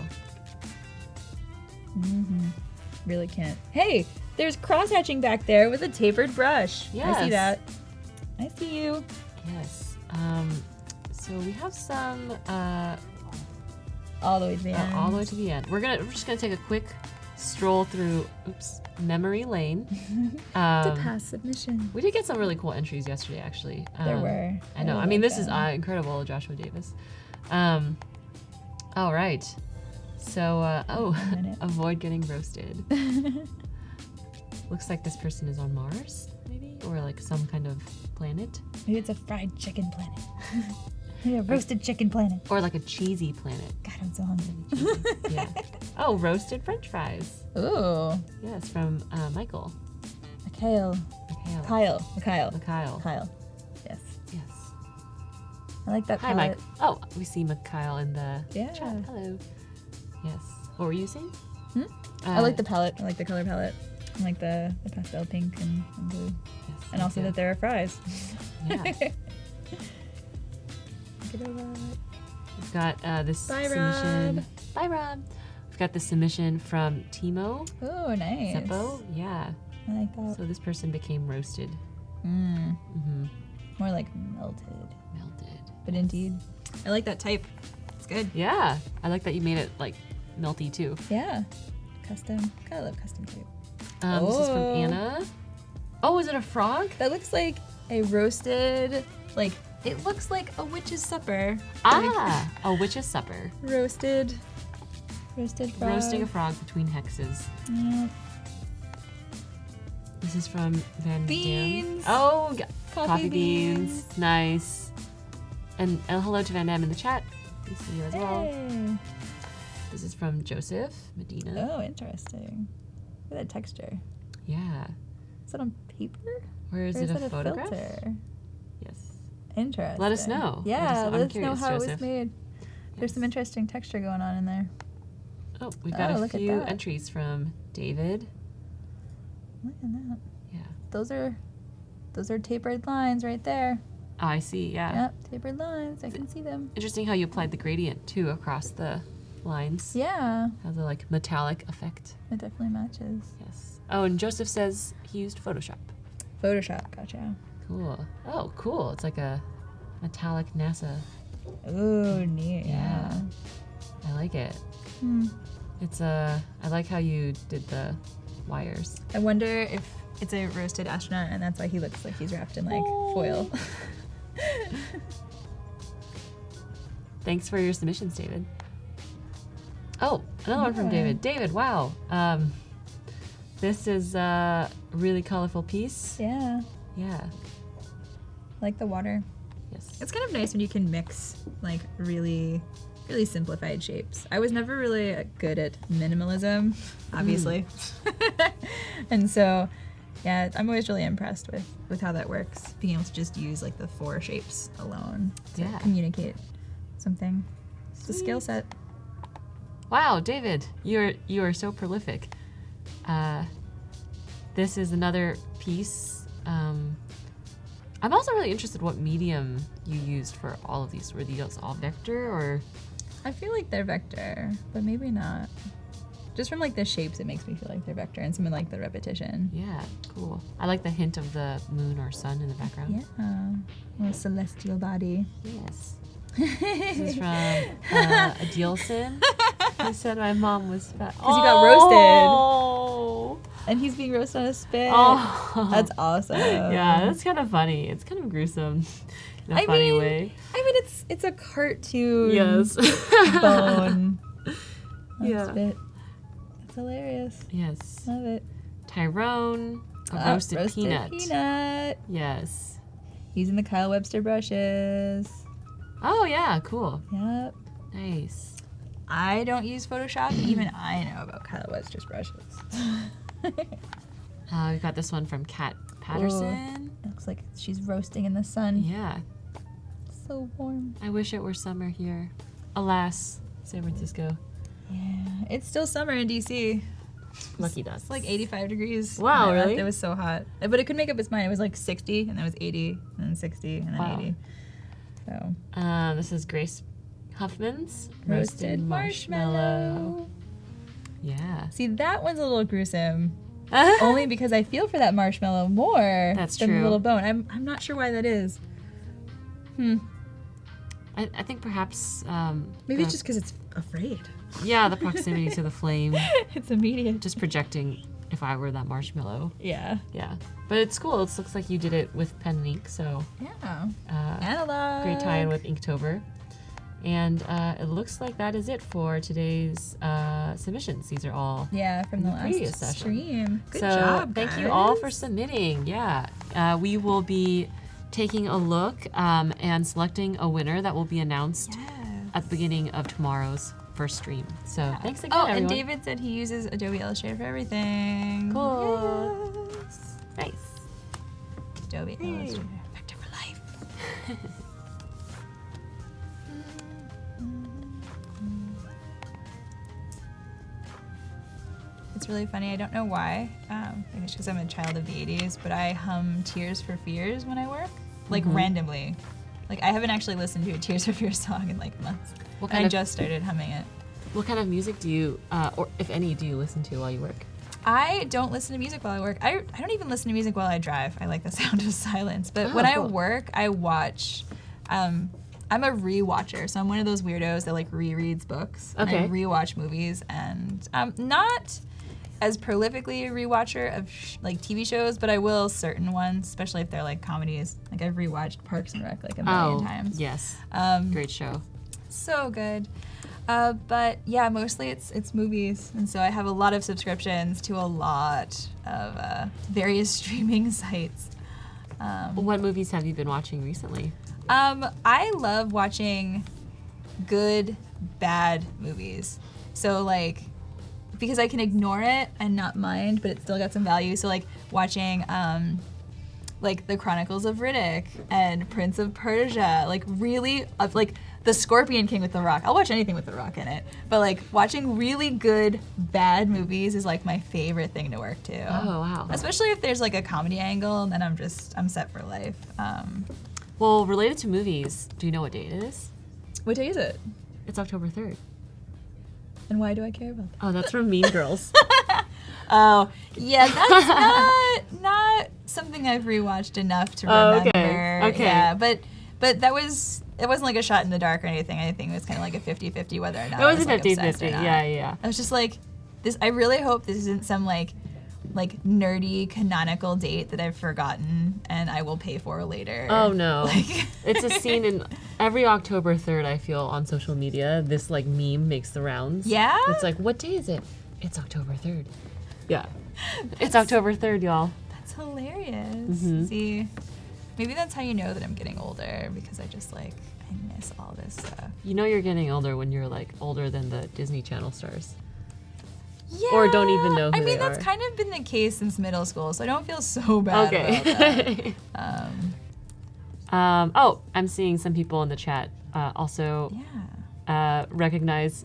Really can't. Hey, there's cross-hatching back there with a tapered brush. I Yes. see that. I see you. Yes. So we have some All the way to the end. all the way to the end. We're just gonna take a quick stroll through memory lane. To pass submission. We did get some really cool entries yesterday, actually. There were. I know. really I mean, like this is them. incredible, Joshua Davis. All right. So, minute. avoid getting roasted. Looks like this person is on Mars, maybe, or like some kind of planet, Maybe it's a fried chicken planet. Maybe a roasted chicken planet. or like a cheesy planet. God, I'm so hungry. Yeah. Oh, roasted French fries. Ooh. Yes, from Michael. Mikhail. Mikhail. Mikhail. Yes. Yes. I like that Hi, palette. Mike. Oh, we see Mikhail in the Yeah. chat. Hello. Yes. What were you saying? I like the palette. I like the color palette. I like the pastel pink and blue. Yes, And me also too. that there are fries. Yeah. Get over it. We've got this Bye, submission. Rob. Bye, Rob. We've got the submission from Timo Oh, nice. Seppo. Yeah. I like that. So this person became roasted. More like melted. Melted. But indeed. I like that type. It's good. Yeah. I like that you made it like melty too. Yeah. Custom. Gotta love custom tape. This is from Oh. Anna. Oh, is it a frog? That looks like a roasted, like, it looks like a witch's supper. Ah, a witch's supper. Roasted frog. Roasting a frog between hexes. Yeah. This is from Van Beans. Dam. Oh, Coffee beans. Nice. And hello to Van Dam in the chat. We see you as well. Hey. This is from Joseph Medina. Oh, interesting. Look at that texture. Yeah. Is that on paper? Where is Or it is a that photograph? filter? Yes. Interesting. Let us know. Yeah, I'm let us know curious, how it Joseph. was made. There's some interesting texture going on in there. Oh, we've got Oh, a look at few that. entries from David. Look at that. Yeah. Those are tapered lines right there. Oh, I see. Yeah. Yep, tapered lines. I can see them. Interesting how you applied the gradient too across the lines. Yeah, Has a like metallic effect. it definitely matches. Yes. Oh, and Joseph says he used Photoshop. Photoshop, gotcha. Cool. Oh, cool. It's like a metallic NASA. Ooh, neat. Yeah. I like it. Hmm. It's I like how you did the wires. I wonder if it's a roasted astronaut and that's why he looks like he's wrapped in like foil. Thanks for your submissions, David. Oh, another one from Yeah. David. David, wow. This is a really colorful piece. Yeah, Yeah. I like the water. Yes. It's kind of nice when you can mix like really simplified shapes. I was never really good at minimalism, obviously. And so, yeah, I'm always really impressed with how that works. Being able to just use like the 4 shapes alone to Yeah. communicate something. It's a skill set. Wow, David, you are so prolific. This is another piece. I'm also really interested what medium you used for all of these. Were these all vector or? I feel like they're vector, but maybe not. Just from like the shapes, it makes me feel like they're vector, and some of like the repetition. Yeah, cool. I like the hint of the moon or sun in the background. Yeah, little celestial body. Yes. This is from Adilson. He said my mom was fat. Because you got roasted. Oh. And he's being roasted on a spit. Oh. That's awesome. Yeah, that's kind of funny. It's kind of gruesome in a funny way. I mean, it's a cartoon. Yes. Bone. Yeah. Spit. It's hilarious. Yes. Love it. Tyrone, a roasted peanut. peanut. Yes. Using the Kyle Webster brushes. Oh, yeah, cool. Yep. Nice. I don't use Photoshop. Even I know about Kyle Webster's brushes. We've got this one from Kat Patterson. Ooh, looks like she's roasting in the sun. Yeah. So warm. I wish it were summer here. Alas, San Francisco. Yeah. It's still summer in DC. Lucky ducks. It's like 85 degrees. Wow, when I left. really? It was so hot. But it could make up its mind. It was like 60, and then it was 80, and then 60, and then Wow. 80. So. This is Grace Huffman's Roasted marshmallow. Yeah. See, that one's a little gruesome. Only because I feel for that marshmallow more That's than true. the little bone. I'm not sure why that is. I think perhaps Maybe it's just because it's afraid. yeah, the proximity to the flame, It's immediate. just projecting if I were that marshmallow. Yeah. Yeah, but it's cool. It looks like you did it with pen and ink, so Yeah. uh, Analog. great tie-in with Inktober. And it looks like that is it for today's submissions. These are all Yeah, from the previous last session. stream. Good so job, thank you all for guys. submitting. Yeah, we will be taking a look and selecting a winner that will be announced at the beginning of tomorrow's first stream. So thanks again, everyone. And David said he uses Adobe Illustrator for everything. Cool. Yes. Nice. Adobe Hey. Illustrator. Vector for life. It's really funny. I don't know why. Maybe it's because I'm a child of the 80s, but I hum Tears for Fears when I work. Like randomly. Like I haven't actually listened to a Tears for Fears song in like months. What And kind I of just started humming it. what kind of music do you, or if any, do you listen to while you work? I don't listen to music while I work. I don't even listen to music while I drive. I like the sound of silence. But Oh, when I cool. work, I watch. I'm a rewatcher, so I'm one of those weirdos that like rereads books. Okay. And I rewatch movies, and I'm not as prolifically a rewatcher of like TV shows, but I will certain ones, especially if they're like comedies. Like I've rewatched Parks and Rec like a million times. Yes. Great show. So good. But yeah, mostly it's movies, and so I have a lot of subscriptions to a lot of various streaming sites. What movies have you been watching recently? I love watching good, bad movies. So like, because I can ignore it and not mind, but it's still got some value. So like watching like The Chronicles of Riddick and Prince of Persia, like really like The Scorpion King with The Rock. I'll watch anything with The Rock in it. But like watching really good, bad movies is like my favorite thing to work to. Oh, wow. Especially if there's like a comedy angle, and then I'm set for life. Well, related to movies, do you know what date it is? What day is it? It's October 3rd. And why do I care about that? Oh, that's from Mean Girls. Oh, yeah, that's not something I've rewatched enough to remember. Okay. Yeah, but it wasn't like a shot in the dark or anything. I think it was kind of like a 50-50 whether or not It was a like, obsessed 50-50. or not. Yeah. I was just like, this. I really hope this isn't some like nerdy canonical date that I've forgotten and I will pay for later. Oh, no. Like, It's a scene in every October 3rd, I feel, on social media. This, like, meme makes the rounds. Yeah? It's like, what day is it? It's October 3rd. Yeah. It's October 3rd, y'all. That's hilarious. Mm-hmm. See, maybe that's how you know that I'm getting older, because I just like I miss all this stuff. You know you're getting older when you're, like, older than the Disney Channel stars. Yeah. Or don't even know who I mean, they that's are. kind of been the case since middle school, so I don't feel so bad about Okay. that. Oh, I'm seeing some people in the chat also Yeah. recognize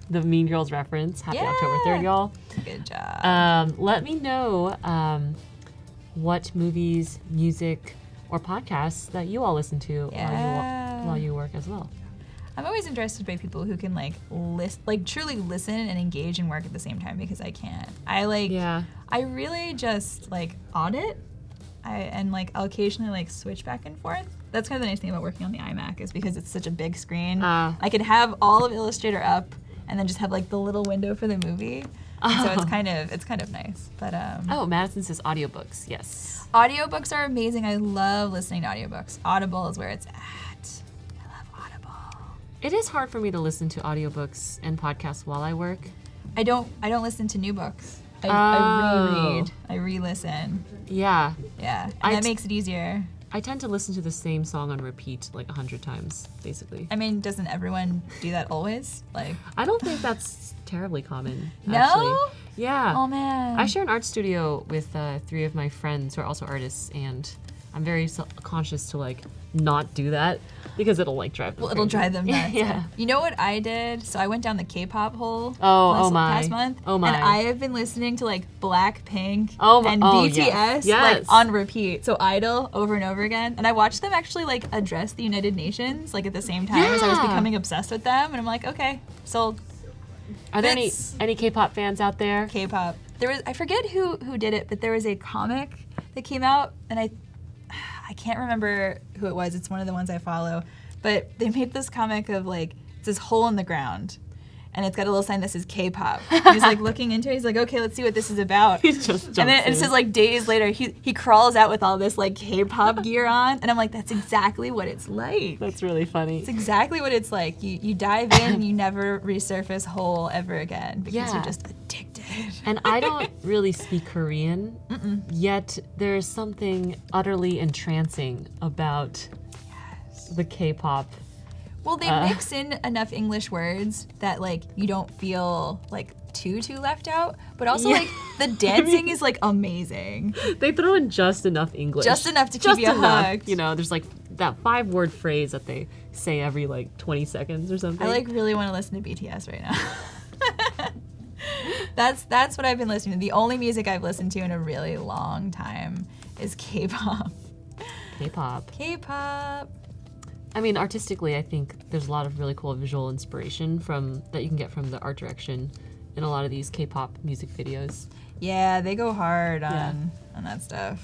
the Mean Girls reference. Happy October 3rd, y'all. Good job. Let me know what movies, music, or podcasts that you all listen to while you work as well. I'm always interested by people who can truly listen and engage and work at the same time, because I can't. I really just like audit. I'll occasionally like switch back and forth. That's kind of the nice thing about working on the iMac, is because it's such a big screen. I could have all of Illustrator up and then just have like the little window for the movie. And so it's kind of nice. But Oh, Madison says audiobooks. Yes. audiobooks are amazing. I love listening to audiobooks. Audible is where it's at. I love Audible. It is hard for me to listen to audiobooks and podcasts while I work. I don't listen to new books. I reread. I re-listen. Yeah. Yeah. And that makes it easier. I tend to listen to the same song on repeat like 100 times, basically. I mean, doesn't everyone do that always? Like, I don't think that's terribly common, no? actually. Yeah. Oh man. I share an art studio with 3 of my friends who are also artists, and I'm very conscious to like not do that because it'll like drive them Well, it'll crazy. drive them nuts. Yeah. You know what I did? So I went down the K-pop hole Oh my. past month. Oh my. And I have been listening to like Blackpink and Oh, BTS yes. like Yes. on repeat. So Idol over and over again. And I watched them actually like address the United Nations like at the same time as I was Yeah. becoming obsessed with them. And I'm like, okay, sold. Are there Fits. any K-pop fans out there? K-pop. There was, I forget who did it, but there was a comic that came out, and I can't remember who it was. It's one of the ones I follow, but they made this comic of like it's this hole in the ground, and it's got a little sign that says K-pop. He's like looking into it. He's like, okay, let's see what this is about. He just jumps and then in. it says like days later, he crawls out with all this like K-pop gear on, and I'm like, that's exactly what it's like. That's really funny. It's exactly what it's like. You dive in and you never resurface whole ever again because Yeah. you're just addicted. And I don't really speak Korean, yet there's something utterly entrancing about the K-pop. Well, they mix in enough English words that like you don't feel like too left out, but also Yeah. like the dancing is like amazing. They throw in just enough English. Just enough to keep Just you enough. hooked. You know, there's like that 5-word phrase that they say every like 20 seconds or something. I like really want to listen to BTS right now. That's what I've been listening to. The only music I've listened to in a really long time is K-pop. K-pop. K-pop. I mean, artistically, I think there's a lot of really cool visual inspiration that you can get from the art direction in a lot of these K-pop music videos. Yeah, they go hard on that stuff.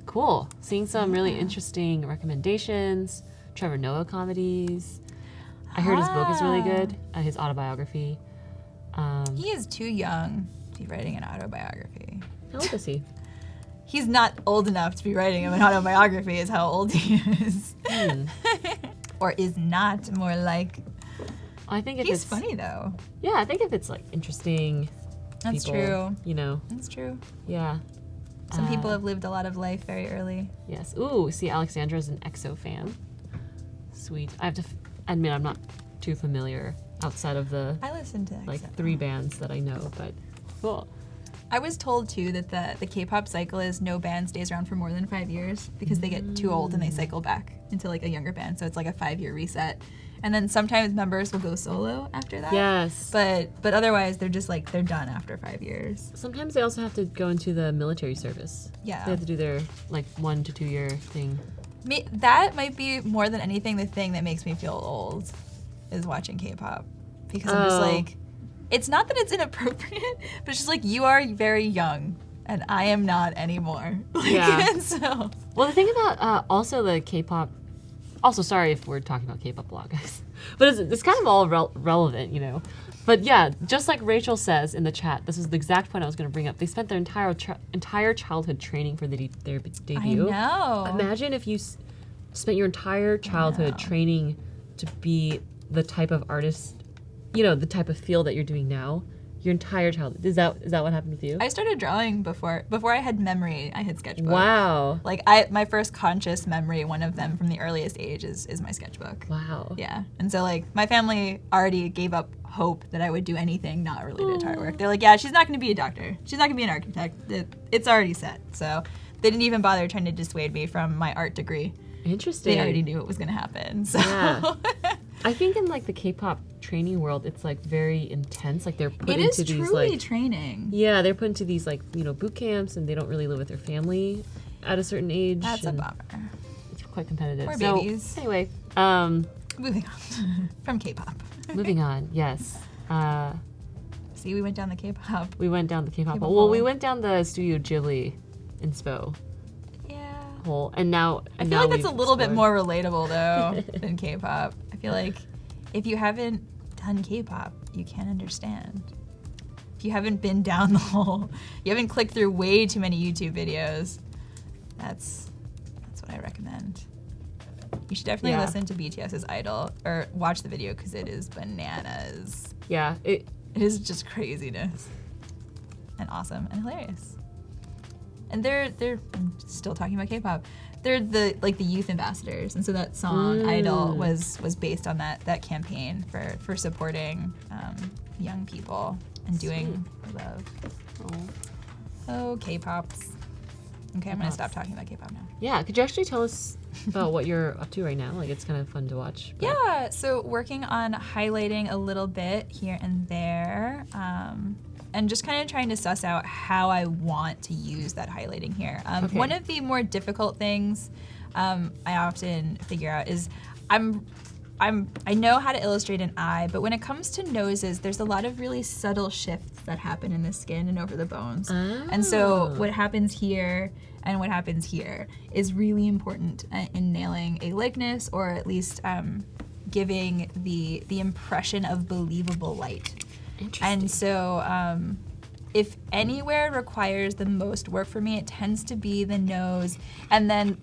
Cool. Seeing some really interesting recommendations. Trevor Noah comedies. I heard his book is really good, his autobiography. He is too young to be writing an autobiography. How old is he? He's not old enough to be writing an autobiography is how old he is. Or is not, more like. I think if He's it's funny though. Yeah, I think if it's like interesting. That's people, true. You know. That's true. Yeah. Some people have lived a lot of life very early. Yes. Ooh, see, Alexandra's an EXO fan. Sweet. I have to admit, I'm not too familiar outside of the I listened to like EXO. 3 bands that I know, but cool. I was told too that the K-pop cycle is no band stays around for more than 5 years because they get too old and they cycle back into like a younger band. So it's like a 5-year reset. And then sometimes members will go solo after that. Yes. But otherwise they're just like they're done after 5 years. Sometimes they also have to go into the military service. Yeah. They have to do their like 1 to 2 year thing. That might be more than anything the thing that makes me feel old is watching K-pop because I'm just like, it's not that it's inappropriate, but it's just like you are very young and I am not anymore. Like, Yeah. and so Well, the thing about also the K-pop. Also, sorry if we're talking about K-pop a lot, guys, but it's kind of all relevant, you know. But yeah, just like Rachel says in the chat, this is the exact point I was going to bring up. They spent their entire childhood training for their debut. I know. Imagine if you spent your entire childhood training to be the type of artist, you know, the type of field that you're doing now. Your entire childhood. Is that what happened with you? I started drawing before I had memory. I had sketchbook. Wow. Like my first conscious memory, one of them from the earliest age is my sketchbook. Wow. Yeah. And so like my family already gave up hope that I would do anything not related to artwork. They're like, yeah, she's not going to be a doctor. She's not going to be an architect. It's already set. So they didn't even bother trying to dissuade me from my art degree. Interesting. They already knew it was going to happen. So Yeah. I think in like the K-pop training world, it's like very intense. Like they're put it into is these truly like training. yeah, they're put into these like boot camps, and they don't really live with their family at a certain age. That's a and bummer. It's quite competitive. Poor So, babies. anyway, Moving on from K-pop. moving on. Yes. See, we went down the K-pop. We went down the K-pop K-pop hole. Well, we hole. went down the Studio Ghibli inspo Yeah. hole, and now I feel like that's a little bit more relatable though than K-pop. I feel like if you haven't done K-pop, you can't understand. if you haven't been down the hole, you haven't clicked through way too many YouTube videos, that's what I recommend. You should definitely listen to BTS's Idol or watch the video because it is bananas. Yeah, it is just craziness and awesome and hilarious. And they're I'm still talking about K-pop. They're the youth ambassadors, and so that song Idol was based on that campaign for supporting young people and doing love. Oh, K-pops. Okay, I'm gonna stop talking about K-pop now. Yeah, could you actually tell us about what you're up to right now? Like, it's kind of fun to watch. But. Yeah, so working on highlighting a little bit here and there, and just kind of trying to suss out how I want to use that highlighting here. One of the more difficult things I often figure out is I know how to illustrate an eye, but when it comes to noses, there's a lot of really subtle shifts that happen in the skin and over the bones. Oh. And so what happens here and what happens here is really important in nailing a likeness, or at least giving the impression of believable light. Interesting. And so if anywhere requires the most work for me, it tends to be the nose, and then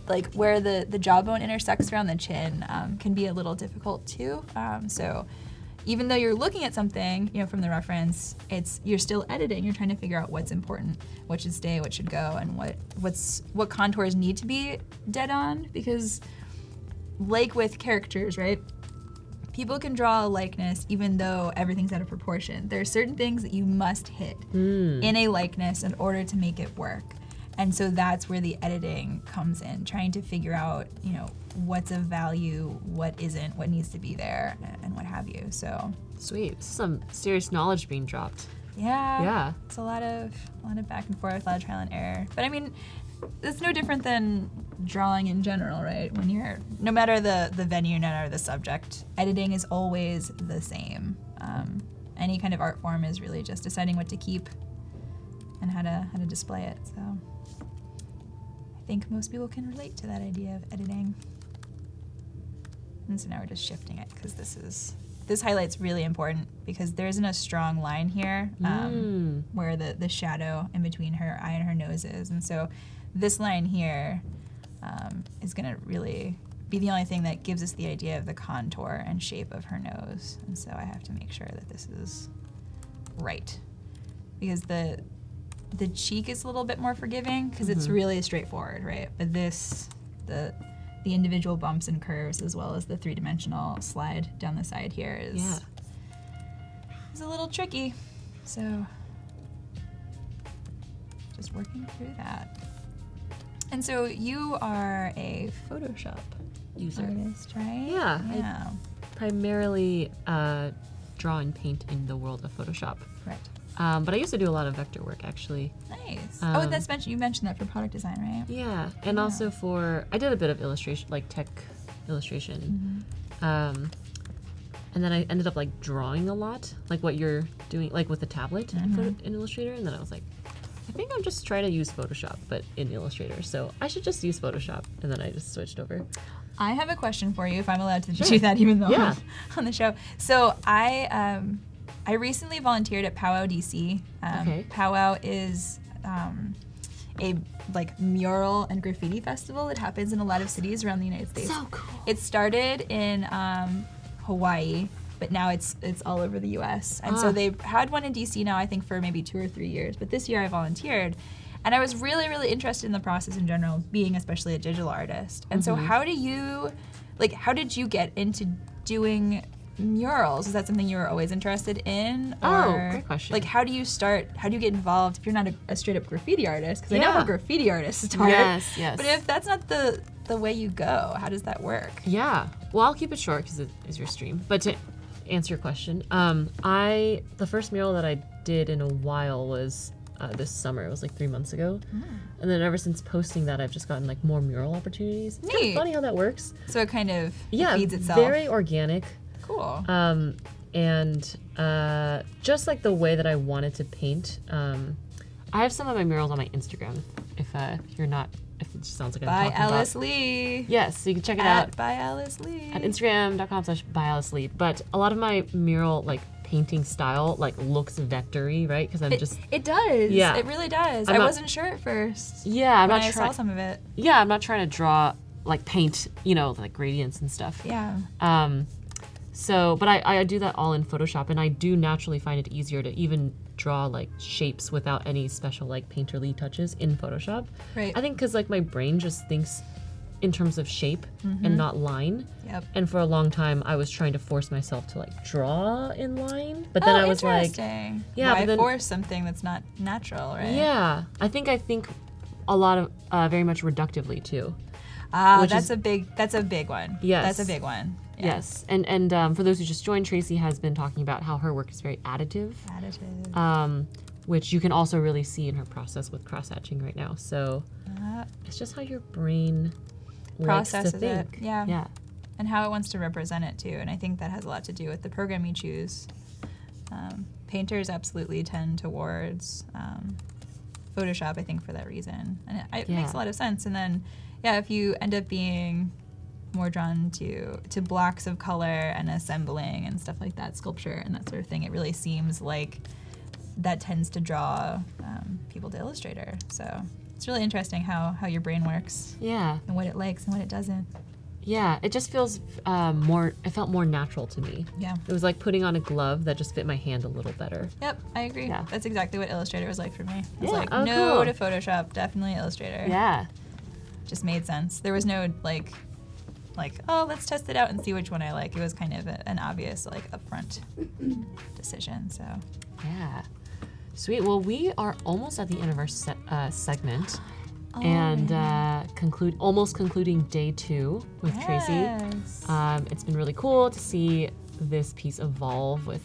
like where the jawbone intersects around the chin can be a little difficult too. So even though you're looking at something, from the reference, you're still editing. You're trying to figure out what's important, what should stay, what should go, and what contours need to be dead on. Because like with characters, right? People can draw a likeness even though everything's out of proportion. There are certain things that you must hit in a likeness in order to make it work. And so that's where the editing comes in, trying to figure out, what's of value, what isn't, what needs to be there, and what have you. So sweet. Some serious knowledge being dropped. Yeah. It's a lot of back and forth, a lot of trial and error. But I mean, it's no different than drawing in general, right? When no matter the venue, no matter the subject, editing is always the same. Any kind of art form is really just deciding what to keep and how to display it. So I think most people can relate to that idea of editing. And so now we're just shifting it because this highlight's really important because there isn't a strong line here where the shadow in between her eye and her nose is. And so this line here is going to really be the only thing that gives us the idea of the contour and shape of her nose. And so I have to make sure that this is right. Because the cheek is a little bit more forgiving because it's really straightforward, right? But the individual bumps and curves as well as the three-dimensional slide down the side here is a little tricky. So just working through that. And so you are a Photoshop user. Artist, right? Yeah. I primarily draw and paint in the world of Photoshop. Right. But I used to do a lot of vector work, actually. Nice. You mentioned that for product design, right? Yeah, and also I did a bit of illustration, like tech illustration. And then I ended up drawing a lot, like what you're doing, like with the tablet in Illustrator. And then I was like, I think I'm just trying to use Photoshop, but in Illustrator. So I should just use Photoshop. And then I just switched over. I have a question for you, if I'm allowed to do that, even though I'm on the show. So I recently volunteered at Powwow DC. Powwow is a mural and graffiti festival that happens in a lot of cities around the United States. So cool. It started in Hawaii, but now it's all over the U.S. And so they've had one in DC now, I think, for maybe 2 or 3 years. But this year I volunteered, and I was really, really interested in the process in general, being especially a digital artist. And so how did you get into doing murals? Is that something you were always interested in? Or, great question. How do you start? How do you get involved if you're not a straight up graffiti artist? Because I know how graffiti artists start. Yes. But if that's not the way you go, how does that work? Yeah. Well, I'll keep it short because it is your stream. But to answer your question, the first mural that I did in a while was this summer. It was 3 months ago. And then ever since posting that, I've just gotten more mural opportunities. It's kind of funny how that works. So it kind of feeds itself. Very organic. Cool. And just the way that I wanted to paint. I have some of my murals on my Instagram. If it just sounds like I'm talking about. By Alice Lee. Yes, so you can check it out. By Alice Lee. At Instagram.com/byAliceLee. But a lot of my mural painting style like looks vectory, right? Because it does. Yeah. It really does. I wasn't sure at first. Yeah, when I saw some of it. Yeah, I'm not trying to draw like paint, like gradients and stuff. Yeah. But I do that all in Photoshop, and I do naturally find it easier to even draw like shapes without any special like painterly touches in Photoshop. Right. I think because like my brain just thinks in terms of shape and not line. Yep. And for a long time, I was trying to force myself to like draw in line, but then I was like, yeah. but Why then, force something that's not natural, right? Yeah, I think a lot of very much reductively too. That's a big one. Yes. That's a big one. Yeah. Yes, and for those who just joined, Tracie has been talking about how her work is very additive. Which you can also really see in her process with cross-hatching right now. So it's just how your brain processes likes to think. it. Yeah. And how it wants to represent it too. And I think that has a lot to do with the program you choose. Painters absolutely tend towards Photoshop, I think, for that reason. And it makes a lot of sense. And then, if you end up being more drawn to blocks of color and assembling and stuff like that, sculpture and that sort of thing, it really seems like that tends to draw people to Illustrator. So it's really interesting how your brain works. Yeah. And what it likes and what it doesn't. Yeah, it just feels it felt more natural to me. Yeah. It was like putting on a glove that just fit my hand a little better. Yep, I agree. Yeah. That's exactly what Illustrator was like for me. It was Yeah, no cool. to Photoshop, definitely Illustrator. Yeah. Just made sense. There was no like, oh, let's test it out and see which one I like. It was kind of an obvious, like, upfront decision, so. Yeah. Sweet. Well, we are almost at the end of our segment. And almost concluding day 2 with Tracie. It's been really cool to see this piece evolve with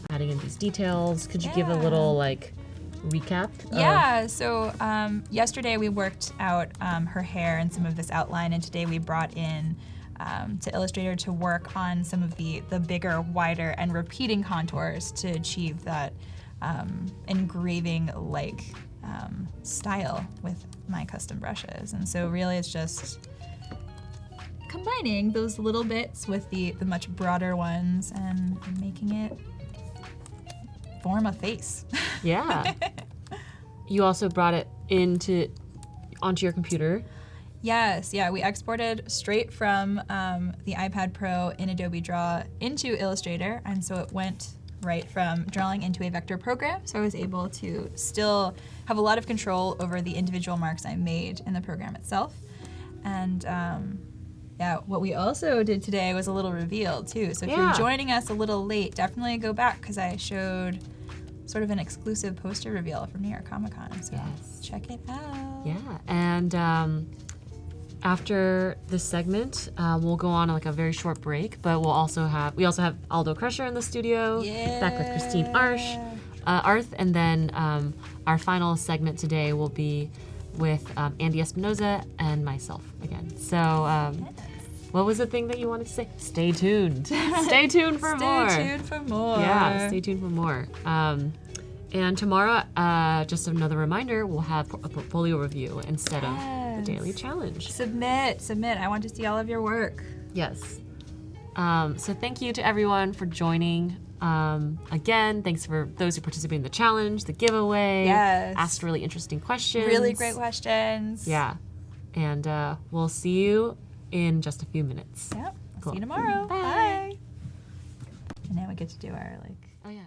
adding in these details. Could you give a little like recap? Yeah, so yesterday we worked out her hair and some of this outline, and today we brought in to Illustrator to work on some of the bigger, wider, and repeating contours to achieve that engraving-like style with my custom brushes. And so really it's just combining those little bits with the much broader ones and making it form a face. Yeah. You also brought it onto your computer. Yes, yeah, we exported straight from the iPad Pro in Adobe Draw into Illustrator, and so it went right from drawing into a vector program, so I was able to still have a lot of control over the individual marks I made in the program itself. And what we also did today was a little reveal too, so if you're joining us a little late, definitely go back, because I showed sort of an exclusive poster reveal from New York Comic Con, so check it out. Yeah, and after this segment, we'll go on like a very short break, but we also have Aldo Crusher in the studio, back with Christine Arth, and then our final segment today will be with Andy Espinoza and myself again. So, what was the thing that you wanted to say? Stay tuned. Stay tuned for more. Stay tuned for more. Yeah, stay tuned for more. And tomorrow, just another reminder, we'll have a portfolio review instead of the daily challenge. Submit. I want to see all of your work. Yes. So thank you to everyone for joining. Again, thanks for those who participated in the challenge, the giveaway. Yes. Asked really interesting questions. Really great questions. Yeah. And we'll see you in just a few minutes. Yep. Cool. See you tomorrow. Bye. And now we get to do our Oh yeah.